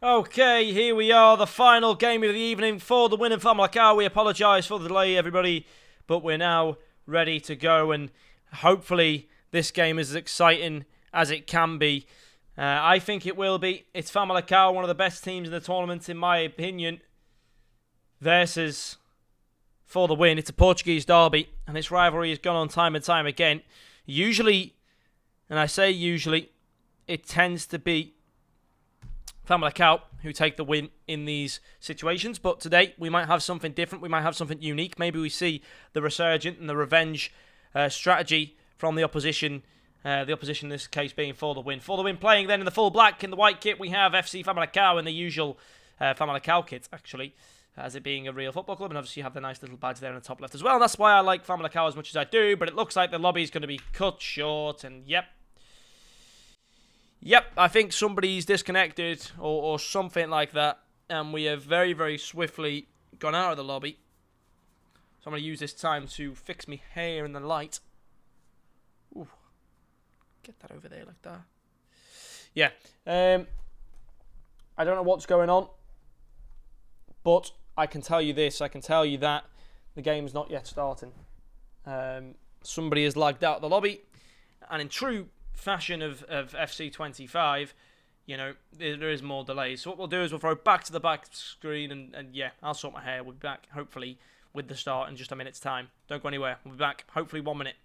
Okay, here we are, the final game of the evening for the win in Famalicão. We apologise for the delay, everybody, but we're now ready to go, and hopefully this game is as exciting as it can be. I think it will be. It's Famalicão, one of the best teams in the tournament, in my opinion, versus for the win. It's a Portuguese derby, and this rivalry has gone on time and time again. Usually, and I say usually, it tends to be Famalicão who take the win in these situations, but today we might have something different. We might have something unique. Maybe we see the resurgent and the revenge strategy from the opposition. The opposition in this case being for the win. For the win, playing then in the full black. In the white kit we have FC Famalicão in the usual Famalicão kit, actually, as it being a real football club, and obviously you have the nice little badge there in the top left as well. And that's why I like Famalicão as much as I do, but it looks like the lobby is going to be cut short, and Yep, I think somebody's disconnected or something like that, and we have very, very swiftly gone out of the lobby. So I'm going to use this time to fix my hair in the light. Ooh, get that over there like that. Yeah, I don't know what's going on, but I can tell you this, I can tell you that the game's not yet starting. Somebody has lagged out of the lobby, and in true fashion of FC25, you know, there is more delays. So what we'll do is we'll throw back to the back screen, and yeah, I'll sort my hair. We'll be back, hopefully, with the start in just a minute's time. Don't go anywhere. We'll be back, hopefully, 1 minute.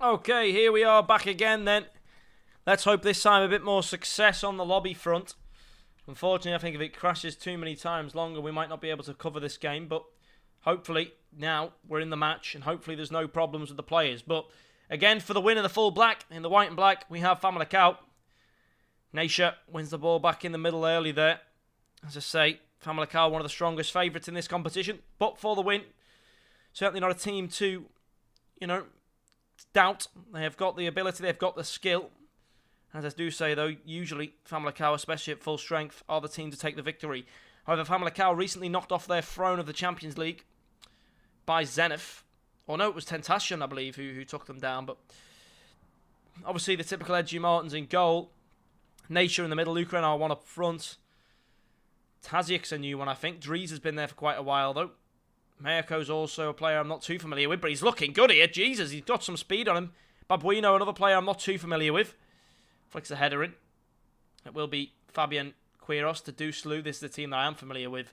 Okay, here we are back again then. Let's hope this time a bit more success on the lobby front. Unfortunately, I think if it crashes too many times longer, we might not be able to cover this game. But hopefully, now we're in the match, and hopefully there's no problems with the players. But again, for the win in the full black, in the white and black, we have Famalicão. Neisha wins the ball back in the middle early there. As I say, Famalicão, one of the strongest favourites in this competition. But for the win, certainly not a team to, you know, doubt. They have got the ability, they've got the skill. As I do say, though, usually Famalicão, especially at full strength, are the team to take the victory. However, Famalicão recently knocked off their throne of the Champions League by Zenith. Or no, it was Tentacion, I believe, who took them down. But obviously, the typical Edgy Martins in goal. Neisha in the middle, Luca and R1 up front. Taziek's a new one, I think. Dries has been there for quite a while, though. Mayako's also a player I'm not too familiar with, but he's looking good here. Jesus, he's got some speed on him. Babuino, another player I'm not too familiar with. Flicks the header in. It will be Fabian Quiros to Duslu. This is the team that I am familiar with.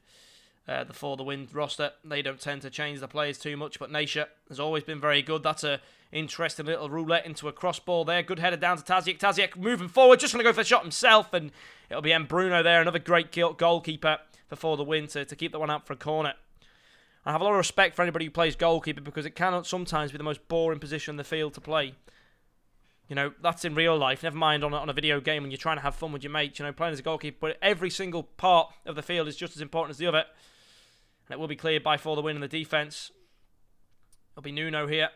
The For the Win roster. They don't tend to change the players too much, but Naisha has always been very good. That's a interesting little roulette into a cross ball there. Good header down to Tazic. Tazic moving forward, just going to go for the shot himself, and it'll be Bruno there. Another great goalkeeper For the Win to keep that one out for a corner. I have a lot of respect for anybody who plays goalkeeper because it cannot sometimes be the most boring position in the field to play. You know, that's in real life. Never mind on a video game when you're trying to have fun with your mates. You know, playing as a goalkeeper, but every single part of the field is just as important as the other. And it will be cleared by For the Win in the defence. It'll be Nuno here.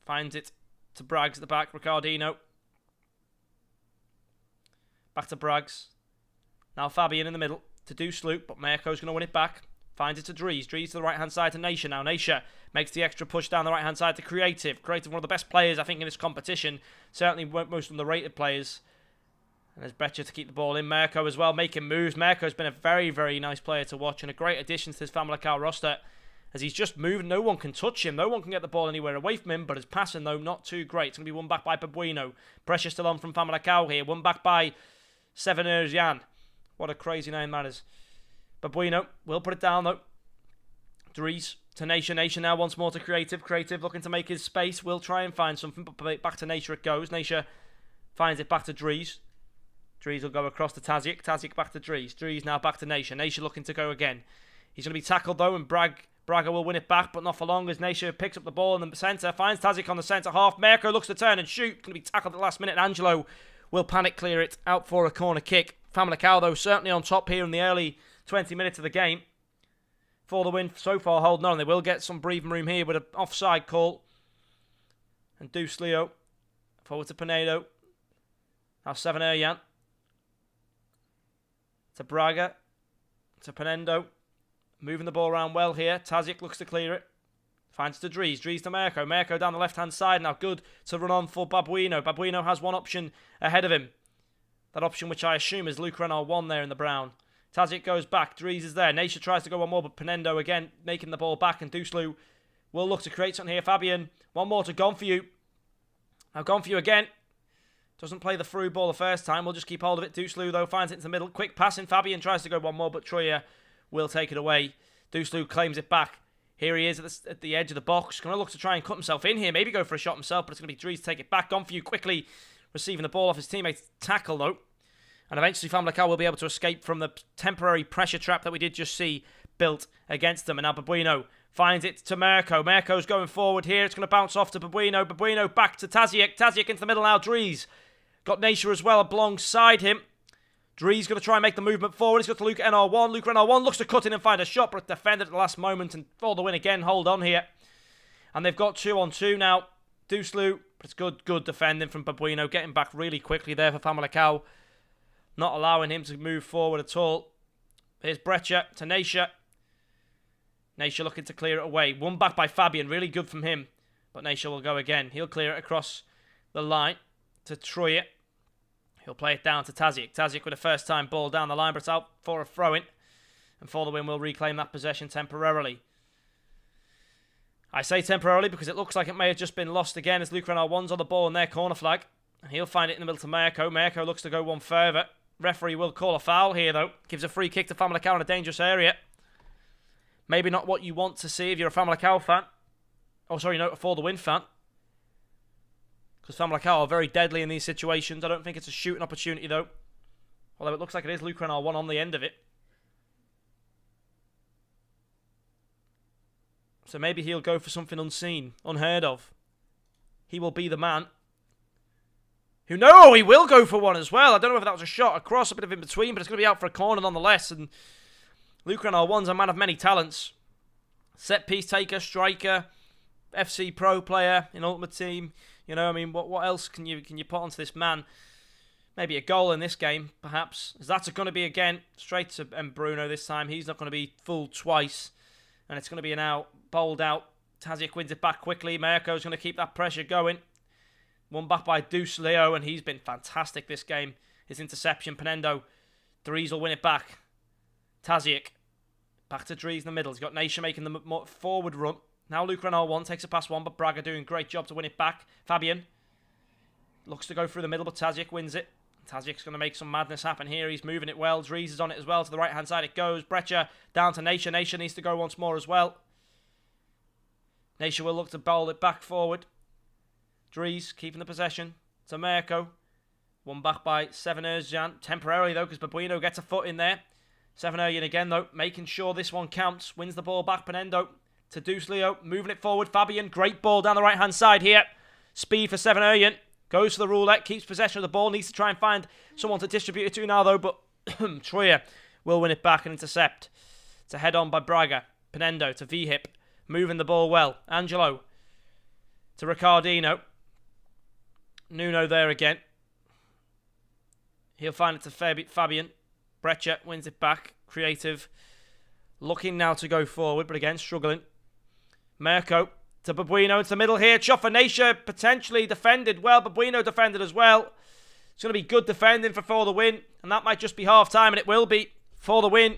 Finds it to Braggs at the back. Ricardino. Back to Braggs. Now Fabian in the middle to Duslu, but Mirko's going to win it back. Finds it to Dries. Dries to the right-hand side to Naisha. Now Naisha makes the extra push down the right-hand side to Creative. Creative, one of the best players, I think, in this competition. Certainly most underrated players. And there's Brecha to keep the ball in. Mirko as well, making moves. Mirko's been a very, very nice player to watch and a great addition to this Famalicão roster. As he's just moving, no one can touch him. No one can get the ball anywhere away from him, but his passing, though, not too great. It's going to be won back by Babuino. Pressure still on from Famalicão here. Won back by Seven Jan. What a crazy name that is. Babuino will put it down, though. Dries to Naisha. Naisha now once more to Creative. Creative looking to make his space. Will try and find something, but back to Naisha it goes. Naisha finds it back to Dries. Dries will go across to Tazic. Tazic back to Dries. Dries now back to Naisha. Naisha looking to go again. He's going to be tackled though, and Braga will win it back, but not for long as Naisha picks up the ball in the centre. Finds Tazic on the centre half. Mirko looks to turn and shoot. Going to be tackled at the last minute. Angelo will panic clear it out for a corner kick. Famalicão though certainly on top here in the early 20 minutes of the game. For the Win so far holding on. They will get some breathing room here with an offside call. And Duslu forward to Pinedo. Now Seven Jan. To Braga, to Penendo, moving the ball around well here. Tazic looks to clear it, finds it to Dries, Dries to Mirko, Mirko down the left-hand side, now good to run on for Babuino. Babuino has one option ahead of him, that option which I assume is Luke Renard 1 there in the brown. Tazic goes back, Dries is there, Naisha tries to go one more, but Penendo again making the ball back, and Duslu will look to create something here. Fabian, one more to Gone For You. Now Gone For You again. Doesn't play the through ball the first time. We'll just keep hold of it. Duslu, though, finds it in the middle. Quick passing. Fabian tries to go one more, but Troya will take it away. Duslu claims it back. Here he is at the edge of the box. Going to look to try and cut himself in here. Maybe go for a shot himself, but it's going to be Dries to take it back. Gone For You quickly receiving the ball off his teammate's tackle, though. And eventually Famalicão will be able to escape from the temporary pressure trap that we did just see built against them. And now Babuino finds it to Mirko. Mirko's going forward here. It's going to bounce off to Babuino. Babuino back to Tazic. Tazic into the middle now. Dries. Got Naisha as well alongside him. Dries going to try and make the movement forward. He's got to Luke NR1. Luke NR1 looks to cut in and find a shot, but defended at the last moment. And For the Win again, hold on here. And they've got 2-on-2 now. Duslu, but it's good defending from Babuino. Getting back really quickly there for Famalicão. Not allowing him to move forward at all. Here's Brecha to Naisha. Naisha looking to clear it away. Won back by Fabian. Really good from him. But Naisha will go again. He'll clear it across the line to Troya. He'll play it down to Tazic. Tazic with a first time ball down the line, but it's out for a throw-in. And For the Win will reclaim that possession temporarily. I say temporarily because it looks like it may have just been lost again as Luke Renard 1's on the ball in their corner flag. And he'll find it in the middle to Mirko. Mirko looks to go one further. Referee will call a foul here, though. Gives a free kick to Famalicão in a dangerous area. Maybe not what you want to see if you're a Famalicão fan. Oh, sorry, no, a For the Win fan. Because Famalicão are very deadly in these situations. I don't think it's a shooting opportunity, though. Although it looks like it is Luke Renard 1 on the end of it. So maybe he'll go for something unseen, unheard of. He will be the man. Who knows? He will go for one as well. I don't know if that was a shot across, a bit of in between, but it's going to be out for a corner nonetheless. And Luke Renard 1's a man of many talents. Set piece taker, striker, FC Pro player in Ultimate Team. You know, I mean, what else can you put onto this man? Maybe a goal in this game, perhaps. As that's going to be again straight to Bruno this time. He's not going to be fooled twice, and it's going to be an out, bowled out. Tazic wins it back quickly. Mirko's going to keep that pressure going. Won back by Duslu, and he's been fantastic this game. His interception, Penendo. Dries will win it back. Tazic back to Dries in the middle. He's got Naisha making the forward run. Now Luke Renard 1 takes a past one, but Braga doing a great job to win it back. Fabian looks to go through the middle, but Tazic wins it. Tazic's going to make some madness happen here. He's moving it well. Dries is on it as well. To the right-hand side it goes. Brecher down to Nature. Nature needs to go once more as well. Nature will look to bowl it back forward. Dries keeping the possession. To Mirko. One back by Seven Özcan. Temporarily, though, because Babuino gets a foot in there. Seven Özcan again, though, making sure this one counts. Wins the ball back. Penendo to Deuce Leo. Moving it forward. Fabian. Great ball down the right-hand side here. Speed for Seven Özcan. Goes for the roulette, keeps possession of the ball, needs to try and find someone to distribute it to now, though, but Troyer will win it back and intercept. To head on by Braga. Penendo to V-Hip, moving the ball well. Angelo to Ricardino. Nuno there again. He'll find it to Fabian. Brecher wins it back. Creative. Looking now to go forward, but again, struggling. Mirko. To Babuino into the middle here. Chofanation potentially defended well. Babuino defended as well. It's going to be good defending for the win. And that might just be half time. And it will be for the win.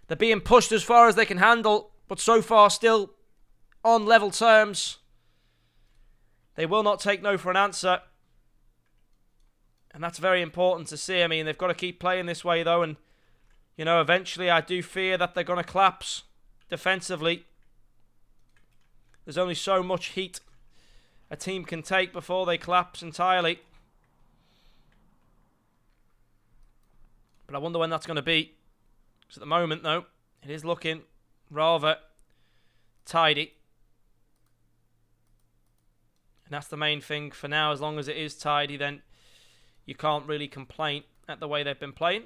They're being pushed as far as they can handle. But so far still on level terms. They will not take no for an answer. And that's very important to see. I mean, they've got to keep playing this way though. And, you know, eventually I do fear that they're going to collapse defensively. There's only so much heat a team can take before they collapse entirely. But I wonder when that's going to be. Because at the moment, though, it is looking rather tidy. And that's the main thing for now. As long as it is tidy, then you can't really complain at the way they've been playing.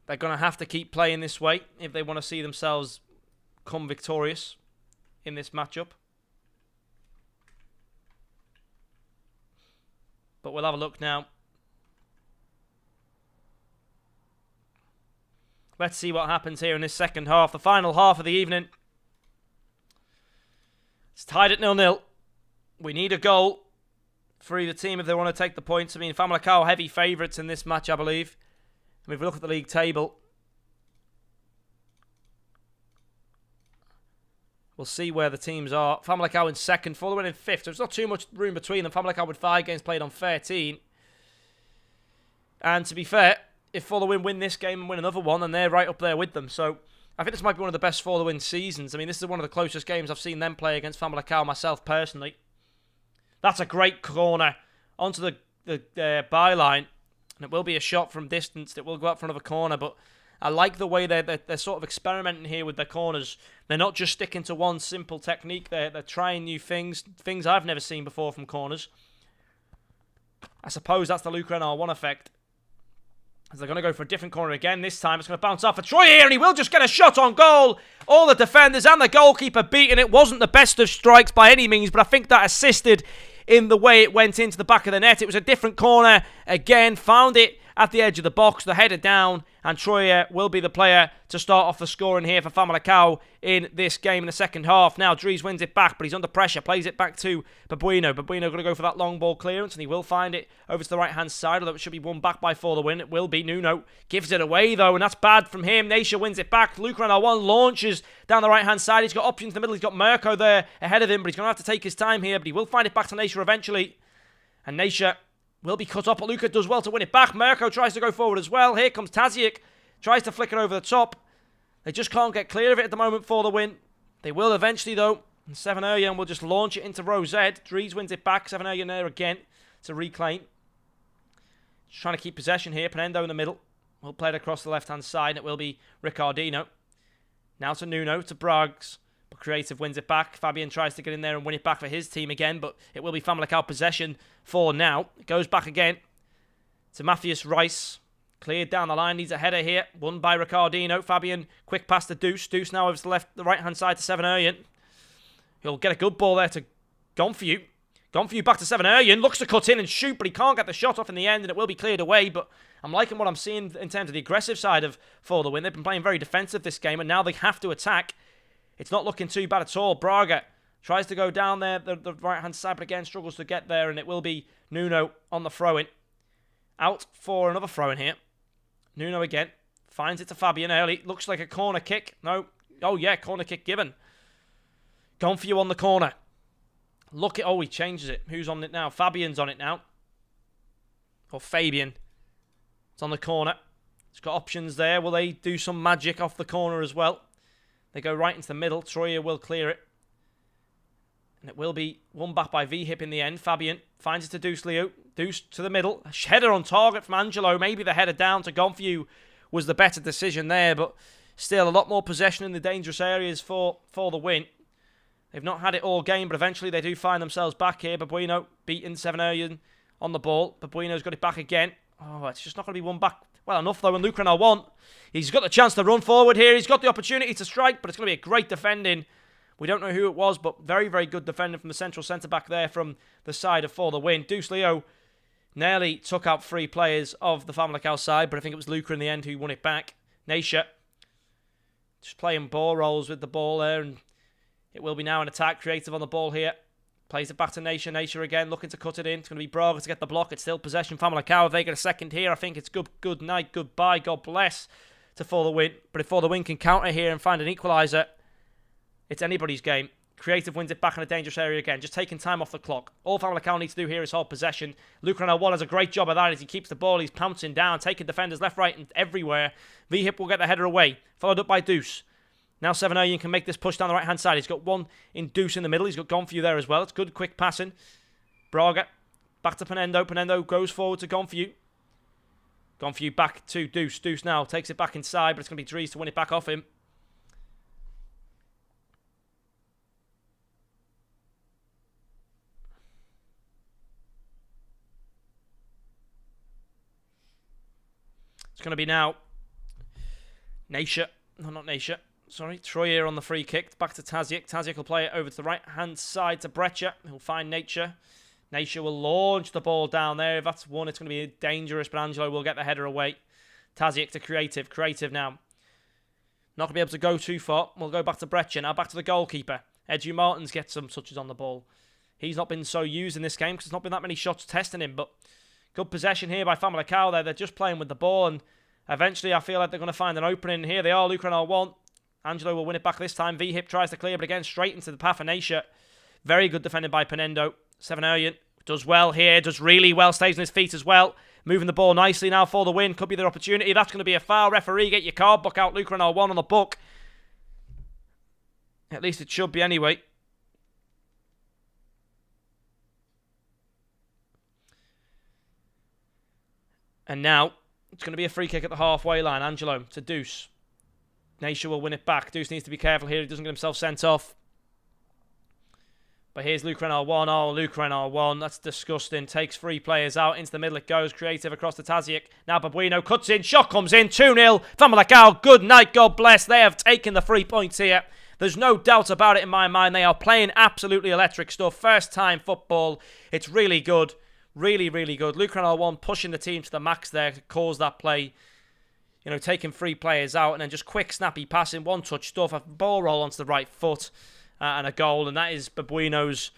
They're going to have to keep playing this way if they want to see themselves come victorious in this matchup. But we'll have a look now. Let's see what happens here in this second half. The final half of the evening. It's tied at 0-0. We need a goal for either team if they want to take the points. I mean, Famalicão heavy favourites in this match, I believe. I mean, if we look at the league table, we'll see where the teams are. Famalicão in second, Fulham in fifth. There's not too much room between them. Famalicão with 5 games played on 13. And to be fair, if Fulham win this game and win another one, then they're right up there with them. So I think this might be one of the best Fulham seasons. I mean, this is one of the closest games I've seen them play against Famalicão myself personally. That's a great corner onto the byline. And it will be a shot from distance that will go up for another corner, but I like the way they're sort of experimenting here with their corners. They're not just sticking to one simple technique. They're trying new things I've never seen before from corners. I suppose that's the Luke Renard 1 effect. As they're going to go for a different corner again. This time it's going to bounce off for Troy here, and he will just get a shot on goal. All the defenders and the goalkeeper beating it. Wasn't the best of strikes by any means, but I think that assisted in the way it went into the back of the net. It was a different corner. Again, found it at the edge of the box. The header down, and Troyer will be the player to start off the scoring here for Famalicão in this game in the second half. Now, Dries wins it back, but he's under pressure. Plays it back to Babuino. Babuino going to go for that long ball clearance, and he will find it over to the right-hand side, although it should be won back by For the win. It will be. Nuno gives it away, though, and that's bad from him. Nature wins it back. Luke Renard 1 launches down the right-hand side. He's got options in the middle. He's got Mirko there ahead of him, but he's going to have to take his time here, but he will find it back to Nature eventually. And Nature will be cut off, but Luka does well to win it back. Mirko tries to go forward as well. Here comes Tazic. Tries to flick it over the top. They just can't get clear of it at the moment for the win. They will eventually, though. And Seven Özcan will just launch it into row Z. Dries wins it back. Seven Özcan there again to reclaim. Just trying to keep possession here. Penendo in the middle. Will play it across the left-hand side. And it will be Ricardino. Now to Nuno, to Braggs. But Creative wins it back. Fabian tries to get in there and win it back for his team again. But it will be Famalicão possession for now. It goes back again to Matthias Rice. Cleared down the line, needs a header here. Won by Ricardino. Fabian, quick pass to Deuce. Deuce now over to the right-hand side to Seven Özcan. He'll get a good ball there to Gonfiu. Gonfiu back to Seven Özcan. Looks to cut in and shoot, but he can't get the shot off in the end, and it will be cleared away. But I'm liking what I'm seeing in terms of the aggressive side of For the win. They've been playing very defensive this game, and now they have to attack. It's not looking too bad at all. Braga tries to go down there, the right-hand side, but again struggles to get there, and it will be Nuno on the throw-in. Out for another throw-in here. Nuno again. Finds it to Fabian early. Looks like a corner kick. No. Oh, yeah. Corner kick given. Gonfiu on the corner. Look at... Oh, he changes it. Who's on it now? Fabian's on it now. Or Fabian. It's on the corner. It's got options there. Will they do some magic off the corner as well? They go right into the middle. Troyer will clear it. And it will be won back by V-Hip in the end. Fabian finds it to Deuce Leo. Deuce to the middle. A header on target from Angelo. Maybe the header down to Gonfew was the better decision there. But still a lot more possession in the dangerous areas for the win. They've not had it all game, but eventually they do find themselves back here. Babuino beating Seven on the ball. Babuino's got it back again. Oh, it's just not going to be won back well enough, though, and Lucran won. He's got the chance to run forward here. He's got the opportunity to strike, but it's going to be a great defending. We don't know who it was, but very, very good defending from the central centre-back there from the side of For the Win. Deuce Leo nearly took out 3 players of the Famalicão side, but I think it was Lucra in the end who won it back. Naisha just playing ball rolls with the ball there, and it will be now an attack. Creative on the ball here. Plays it back to Naisha. Naisha again looking to cut it in. It's going to be Braga to get the block. It's still possession. Famalicão, if they get a second here, I think it's good night, goodbye, God bless to For the Win. But if For the Win can counter here and find an equaliser, it's anybody's game. Creative wins it back in a dangerous area again. Just taking time off the clock. All Famalicão needs to do here is hold possession. Lucran has a great job of that as he keeps the ball. He's pouncing down, taking defenders left, right, and everywhere. V-Hip will get the header away. Followed up by Deuce. Now Seven can make this push down the right-hand side. He's got one in Deuce in the middle. He's got Gonfew there as well. It's good, quick passing. Braga. Back to Penendo. Penendo goes forward to Gonfew. Gonfew back to Deuce. Deuce now takes it back inside, but it's going to be Dries to win it back off him. It's going to be now Naisha. No, not Naisha. Sorry, Troyer on the free kick. Back to Tazic. Tazic will play it over to the right-hand side to Breccia. He'll find Nature. Nature will launch the ball down there. If that's one, it's going to be dangerous, but Angelo will get the header away. Tazic to Creative. Creative now. Not going to be able to go too far. We'll go back to Breccia. Now back to the goalkeeper. Edu Martins gets some touches on the ball. He's not been so used in this game because there's not been that many shots testing him, but good possession here by Famalicão there. They're just playing with the ball, and eventually I feel like they're going to find an opening. Here they are. Lucran won. Angelo will win it back this time. V-Hip tries to clear, but again, straight into the path of Naisha. Very good defended by Penendo. Seven does well here, does really well, stays on his feet as well. Moving the ball nicely now For the Win. Could be their opportunity. That's going to be a foul. Referee, get your card book out. Lucran won on the book. At least it should be anyway. And now, it's going to be a free kick at the halfway line. Angelo to Deuce. Naisha will win it back. Deuce needs to be careful here. He doesn't get himself sent off. But here's Lucran 1. Oh, Lucran 1. That's disgusting. Takes 3 players out. Into the middle it goes. Creative across to Tazic. Now Babuino cuts in. Shot comes in. 2-0. Famalicão. Good night. God bless. They have taken the 3 points here. There's no doubt about it in my mind. They are playing absolutely electric stuff. First time football. It's really good. Really, really good. Lucran 1 pushing the team to the max there to cause that play. You know, taking 3 players out and then just quick, snappy passing, one-touch stuff, a ball roll onto the right foot and a goal. And that is Babuino's...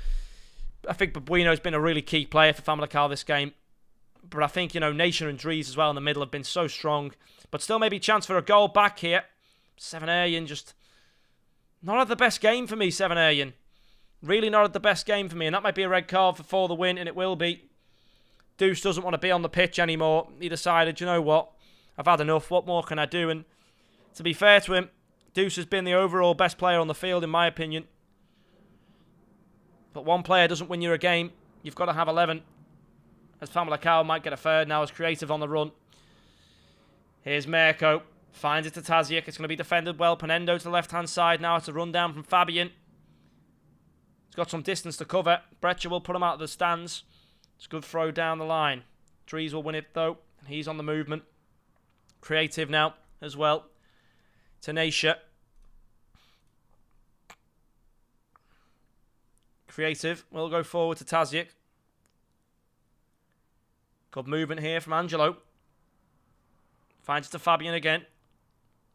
I think Babuino's been a really key player for Famalicão this game. But I think, you know, Nation and Dries as well in the middle have been so strong. But still maybe a chance for a goal back here. Seven just... not at the best game for me, Seven Really not at the best game for me. And that might be a red card for the win, and it will be. Deuce doesn't want to be on the pitch anymore. He decided, you know what? I've had enough. What more can I do? And to be fair to him, Deuce has been the overall best player on the field, in my opinion. But one player doesn't win you a game. You've got to have 11. As Famalicão might get a third now as Creative on the run. Here's Mirko. Finds it to Tazic. It's going to be defended well. Penendo to the left-hand side now. It's a run down from Fabian. He's got some distance to cover. Breccia will put him out of the stands. It's a good throw down the line. Dries will win it, though. He's on the movement. Creative now as well. Tenacia. Creative will go forward to Tazic. Good movement here from Angelo. Finds it to Fabian again.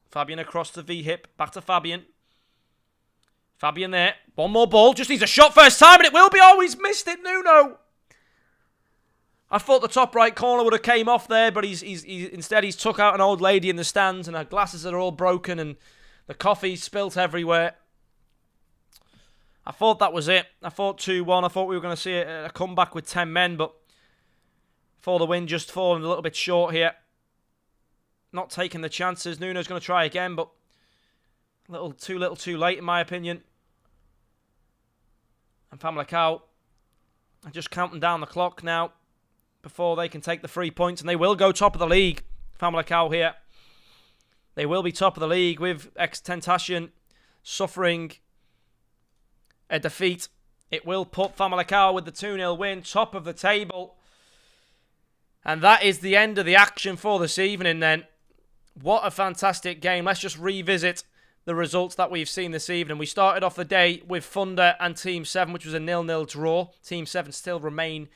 Fabian across to V-Hip. Back to Fabian. Fabian there. One more ball. Just needs a shot first time, and it will be. Oh, he's missed it, Nuno. I thought the top right corner would have came off there, but instead he's took out an old lady in the stands, and her glasses are all broken, and the coffee spilt everywhere. I thought that was it. I thought 2-1. I thought we were going to see a comeback with 10 men, but For the win, just falling a little bit short here. Not taking the chances. Nuno's going to try again, but a little too late in my opinion. And Famalicão are just counting down the clock now before they can take the 3 points, and they will go top of the league. Famalicão here. They will be top of the league with Ex-Tentacion suffering a defeat. It will put Famalicão with the 2-0 win, top of the table. And that is the end of the action for this evening then. What a fantastic game. Let's just revisit the results that we've seen this evening. We started off the day with Thunder and Team 7, which was a 0-0 draw. Team 7 still remain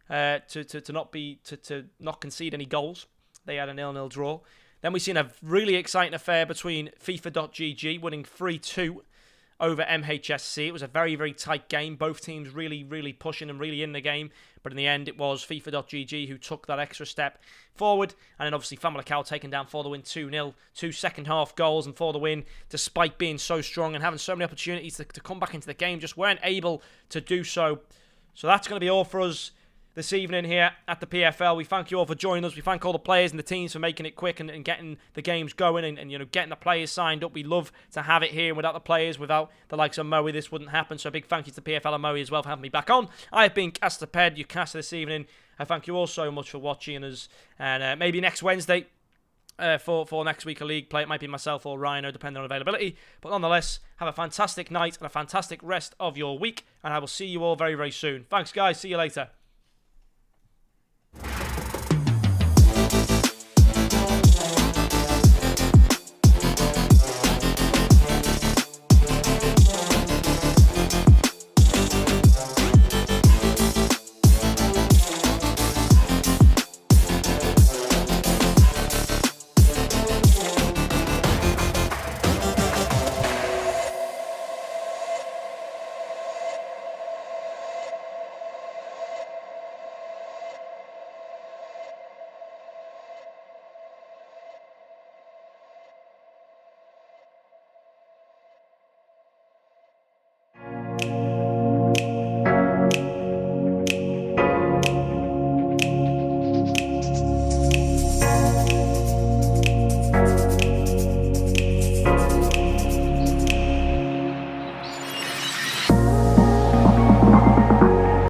to not concede any goals. They had a 0-0 draw. Then we've seen a really exciting affair between FIFA.gg winning 3-2 over MHSC. It was a very, very tight game. Both teams really, really pushing and really in the game. But in the end, it was FIFA.gg who took that extra step forward. And then obviously Famalicão taken down for the win 2-0. 2 second half goals and for the win, despite being so strong and having so many opportunities to come back into the game, just weren't able to do so. So that's going to be all for us this evening here at the PFL. We thank you all for joining us. We thank all the players and the teams for making it quick and getting the games going and you know, getting the players signed up. We love to have it here. Without the players, without the likes of Moe, this wouldn't happen. So a big thank you to PFL and Moe as well for having me back on. I have been Castaped, your caster this evening. I thank you all so much for watching us. And maybe next Wednesday for next week of league play, it might be myself or Rhino, depending on availability. But nonetheless, have a fantastic night and a fantastic rest of your week. And I will see you all very, very soon. Thanks, guys. See you later.